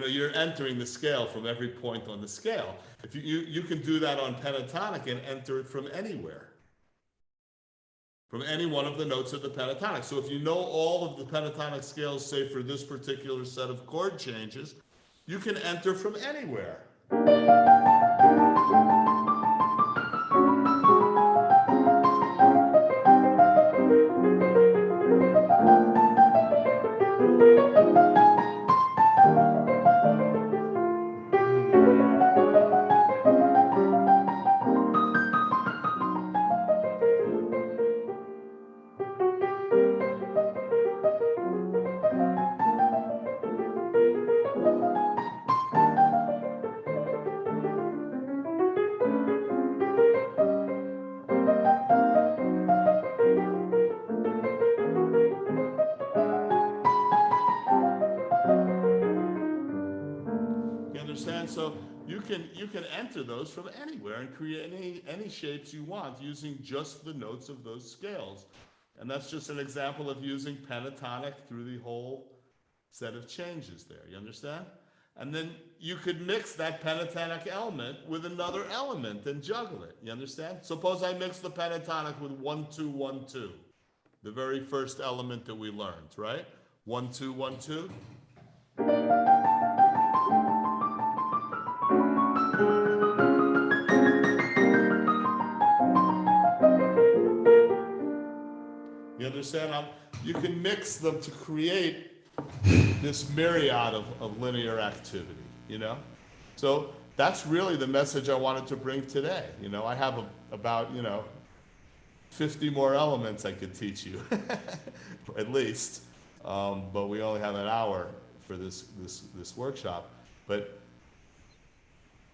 you're entering the scale from every point on the scale. If If you can do that on pentatonic and enter it from anywhere, from any one of the notes of the pentatonic. So if you know all of the pentatonic scales, say for this particular set of chord changes, you can enter from anywhere. You understand? So you can enter those from anywhere and create any shapes you want using just the notes of those scales. And that's just an example of using pentatonic through the whole set of changes there. You understand? And then you could mix that pentatonic element with another element and juggle it. You understand? Suppose I mix the pentatonic with 1 2 1 2, the very first element that we learned, right? 1 2 1 2. You understand? You can mix them to create this myriad of linear activity, you know? So that's really the message I wanted to bring today. You know, I have about, 50 more elements I could teach you, at least. But we only have an hour for this workshop. But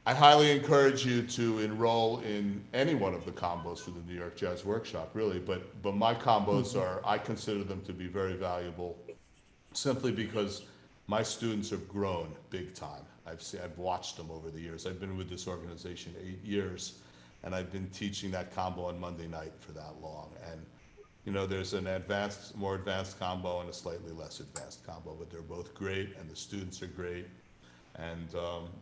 I highly encourage you to enroll in any one of the combos for the New York Jazz Workshop, really. But my combos I consider them to be very valuable, simply because my students have grown big time. I've watched them over the years. I've been with this organization 8 years, and I've been teaching that combo on Monday night for that long. And there's an more advanced combo and a slightly less advanced combo, but they're both great, and the students are great. And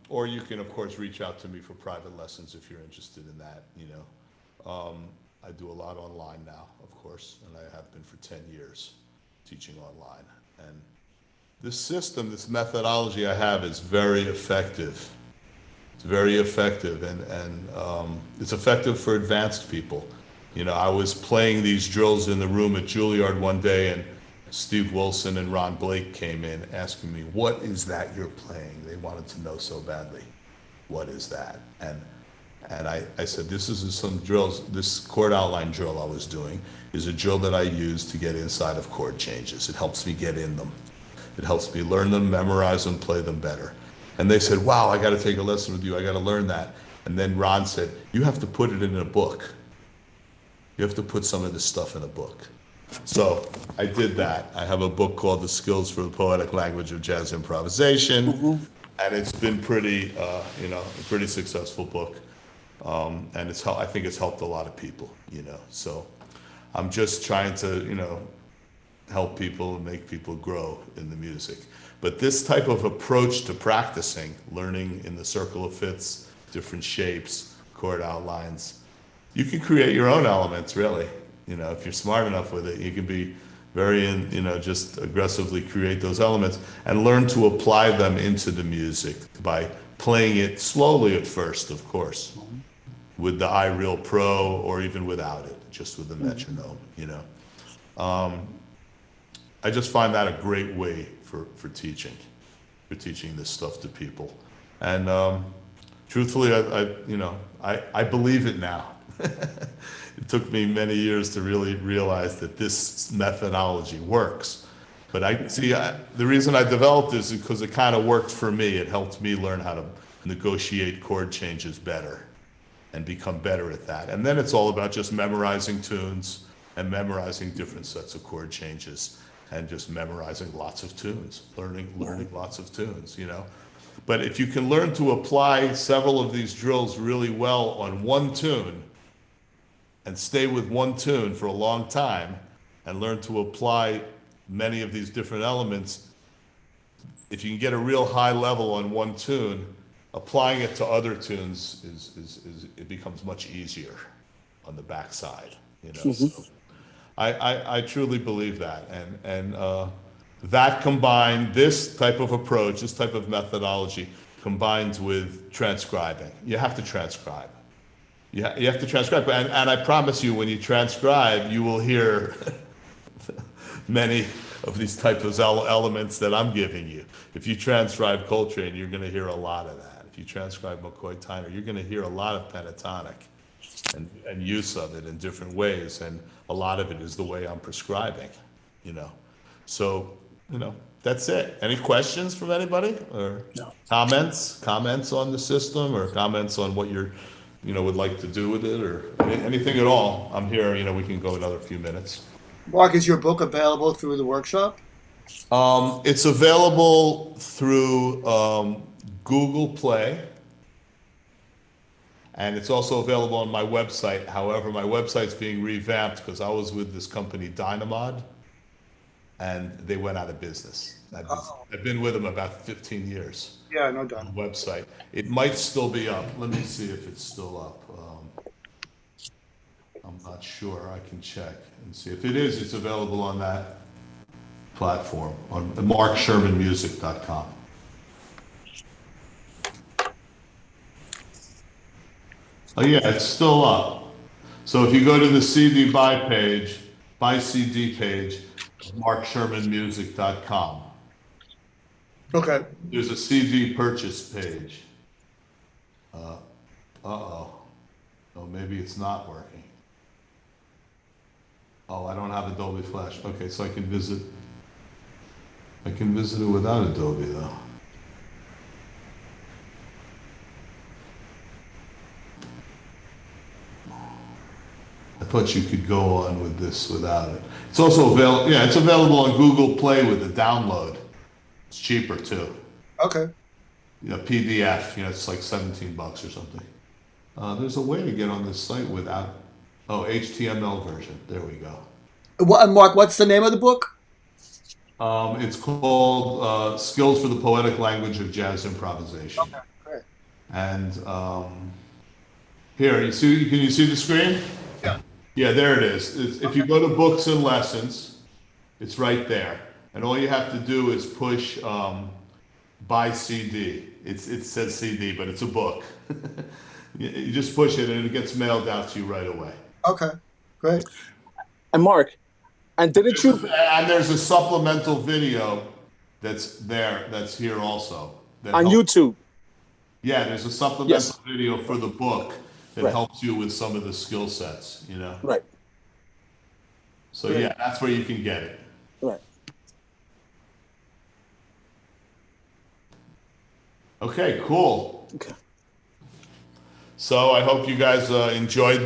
or you can of course reach out to me for private lessons if you're interested in that. I do a lot online now, of course, and I have been for 10 years teaching online. And this system, this methodology I have is very effective. It's very effective, and it's effective for advanced people. I was playing these drills in the room at Juilliard one day, and Steve Wilson and Ron Blake came in asking me, "What is that you're playing?" They wanted to know so badly. What is that? And I said, this is some drills. This chord outline drill I was doing is a drill that I use to get inside of chord changes. It helps me get in them. It helps me learn them, memorize them, play them better. And they said, "Wow, I got to take a lesson with you. I got to learn that." And then Ron said, "You have to put it in a book. You have to put some of this stuff in a book." So I did that. I have a book called The Skills for the Poetic Language of Jazz Improvisation, and it's been pretty, a pretty successful book, and I think it's helped a lot of people, So I'm just trying to, help people and make people grow in the music. But this type of approach to practicing, learning in the circle of fifths, different shapes, chord outlines, you can create your own elements, really. If you're smart enough with it, you can be very, just aggressively create those elements and learn to apply them into the music by playing it slowly at first, of course, with the iReal Pro or even without it, just with the metronome, I just find that a great way for teaching this stuff to people. And truthfully, I believe it now. It took me many years to really realize that this methodology works. But the reason I developed this is because it kind of worked for me. It helped me learn how to negotiate chord changes better and become better at that. And then it's all about just memorizing tunes and memorizing different sets of chord changes and just memorizing lots of tunes, learning lots of tunes, But if you can learn to apply several of these drills really well on one tune and stay with one tune for a long time and learn to apply many of these different elements, if you can get a real high level on one tune, applying it to other tunes is it becomes much easier on the backside, you know. So I truly believe that, and that combined, this type of approach, this type of methodology, combined with transcribing. You have to transcribe. You have to transcribe, and I promise you, when you transcribe, you will hear many of these types of elements that I'm giving you. If you transcribe Coltrane, you're going to hear a lot of that. If you transcribe McCoy Tyner, you're going to hear a lot of pentatonic and use of it in different ways, and a lot of it is the way I'm prescribing, you know. So, you know, that's it. Any questions from anybody, or comments on the system, or comments on what you're, you know, would like to do with it, or anything at all? I'm here, you know, we can go another few minutes. Mark, is your book available through the workshop? It's available through Google Play, and it's also available on my website. However, my website's being revamped because I was with this company, Dynamod, and they went out of business. I've been with them about 15 years. Yeah, no doubt. On the website. It might still be up. Let me see if it's still up. I'm not sure. I can check and see. If it is, it's available on that platform, on markshermanmusic.com. Oh yeah, it's still up. So if you go to the CD buy page, buy CD page, markshermanmusic.com. Okay. There's a CD purchase page. Oh, maybe it's not working. Oh, I don't have Adobe Flash. Okay, so I can visit it without Adobe though. I thought you could go on with this without it. It's also available, yeah, it's available on Google Play with the download. It's cheaper too. Okay. You know, PDF, you know, it's like $17 or something. There's a way to get on this site without, HTML version. There we go. Mark, what's the name of the book? It's called Skills for the Poetic Language of Jazz Improvisation. Okay, great. And here, can you see the screen? Yeah. Yeah, there it is. If you go to Books and Lessons, it's right there. And all you have to do is push buy CD. It says CD, but it's a book. You just push it and it gets mailed out to you right away. Okay, great. And Mark, and didn't you? And there's a supplemental video that's here also. On YouTube. Yeah, there's a supplemental Yes. video for the book that Right. helps you with some of the skill sets, you know? Right. So yeah, that's where you can get it. Right. Okay, cool. Okay. So I hope you guys enjoyed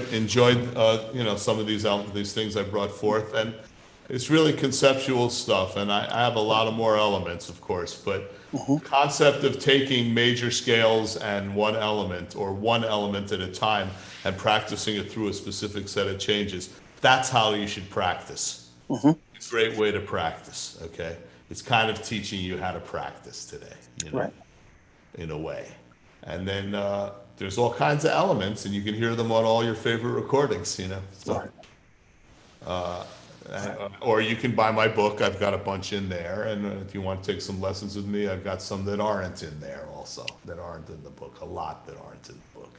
you know, some of these things I brought forth, and it's really conceptual stuff, and I have a lot of more elements, of course, but the concept of taking major scales and one element at a time and practicing it through a specific set of changes, that's how you should practice. It's a great way to practice, okay? It's kind of teaching you how to practice today, you know, Right. in a way. And then there's all kinds of elements, and you can hear them on all your favorite recordings, you know. So, or you can buy my book. I've got a bunch in there, and if you want to take some lessons with me, I've got some that aren't in there also, that aren't in the book, a lot that aren't in the book.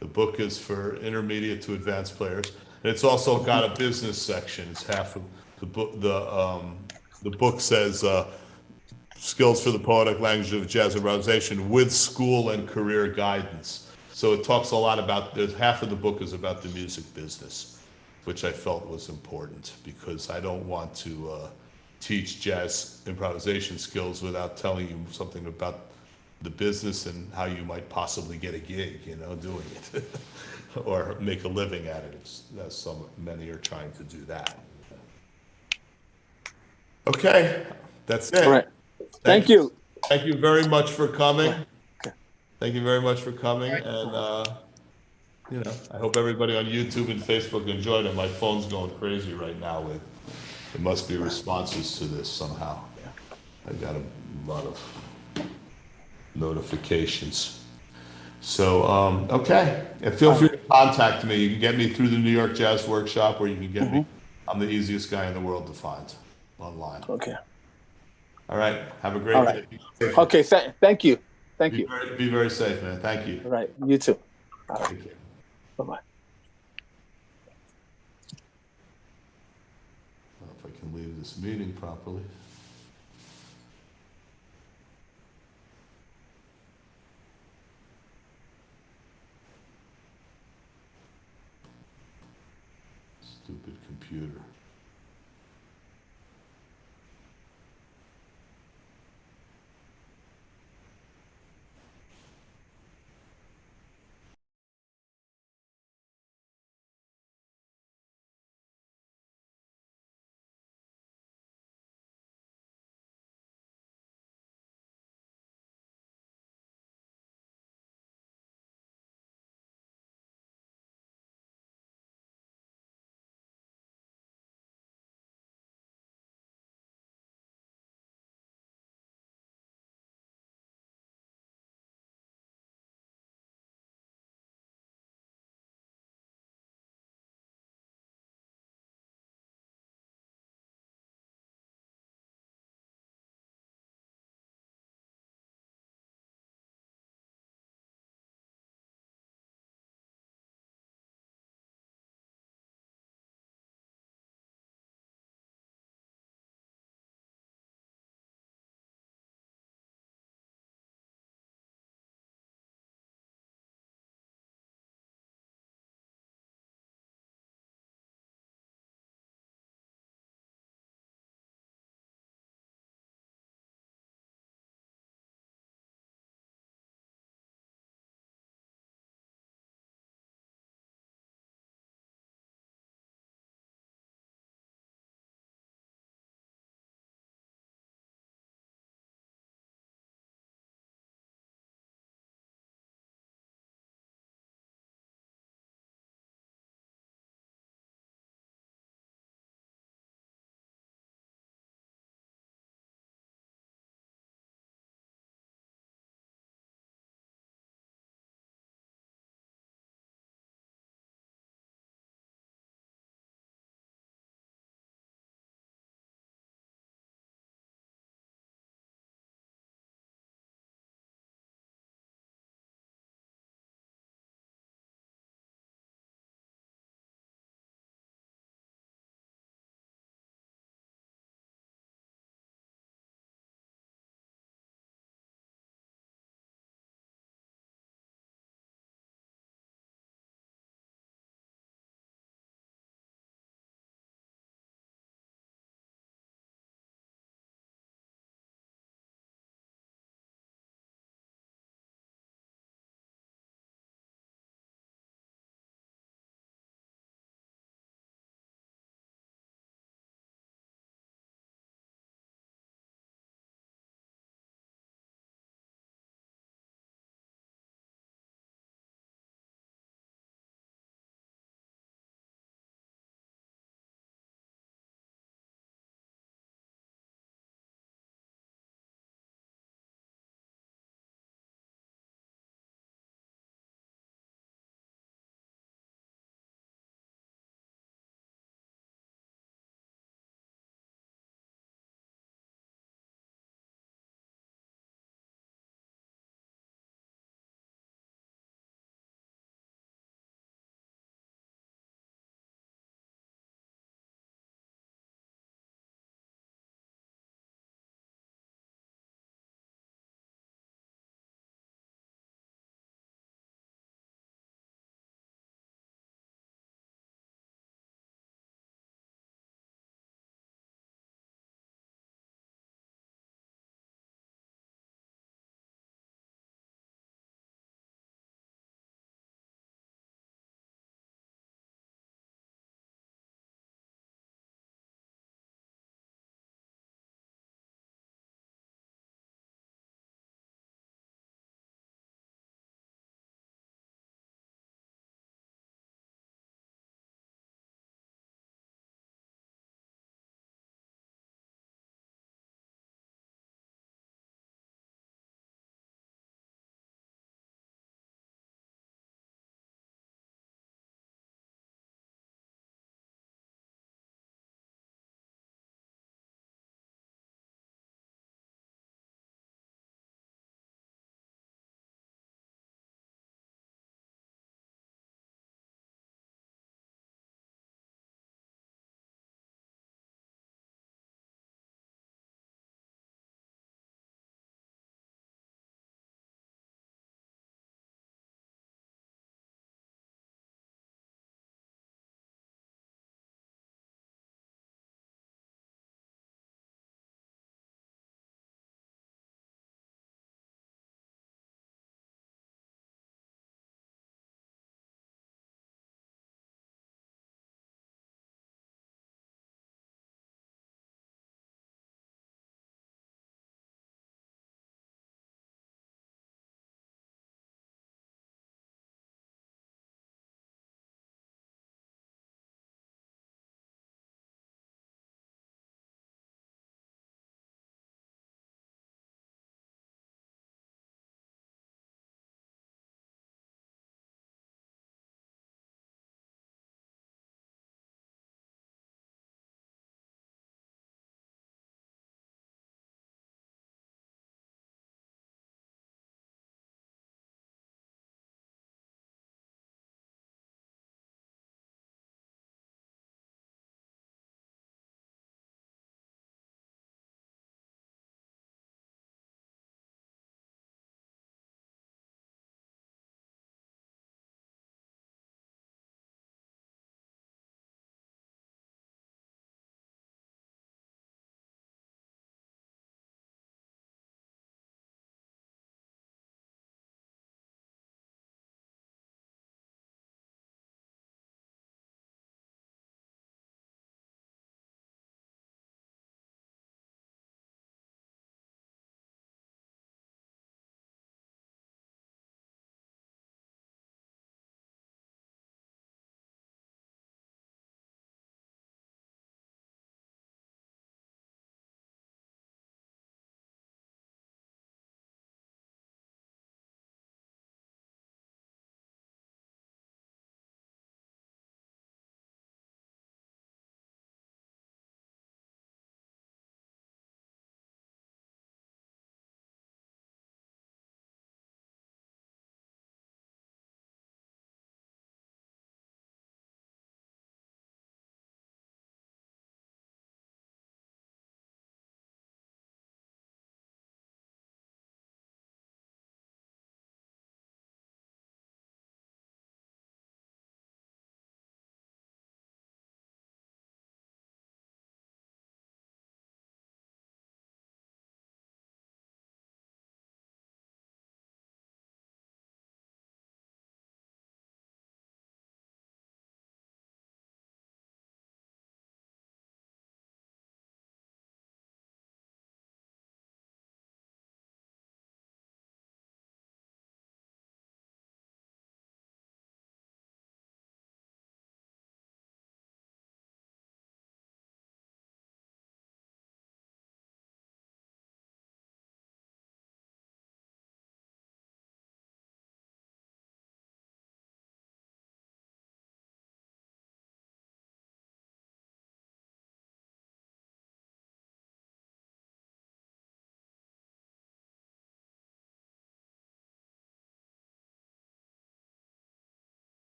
The book is for intermediate to advanced players, and it's also got a business section. It's half of the book. The book says Skills for the Poetic Language of Jazz Improvisation with school and career guidance. So it talks a lot about, half of the book is about the music business, which I felt was important because I don't want to teach jazz improvisation skills without telling you something about the business and how you might possibly get a gig, you know, doing it or make a living at it, as many are trying to do that. Okay, that's it. All right. Thank you. Thank you very much for coming. Thank you very much for coming, and you know, I hope everybody on YouTube and Facebook enjoyed it. My phone's going crazy right now with, it must be responses to this somehow. I got a lot of notifications. So, okay. And feel free to contact me. You can get me through the New York Jazz Workshop, or you can get me. I'm the easiest guy in the world to find online. Okay. All right. Have a great All right. day. Okay. Thank you. Thank you. Be very safe, man. Thank you. All right. You too. All right. Take care. Bye-bye. If I can leave this meeting properly. Stupid computer.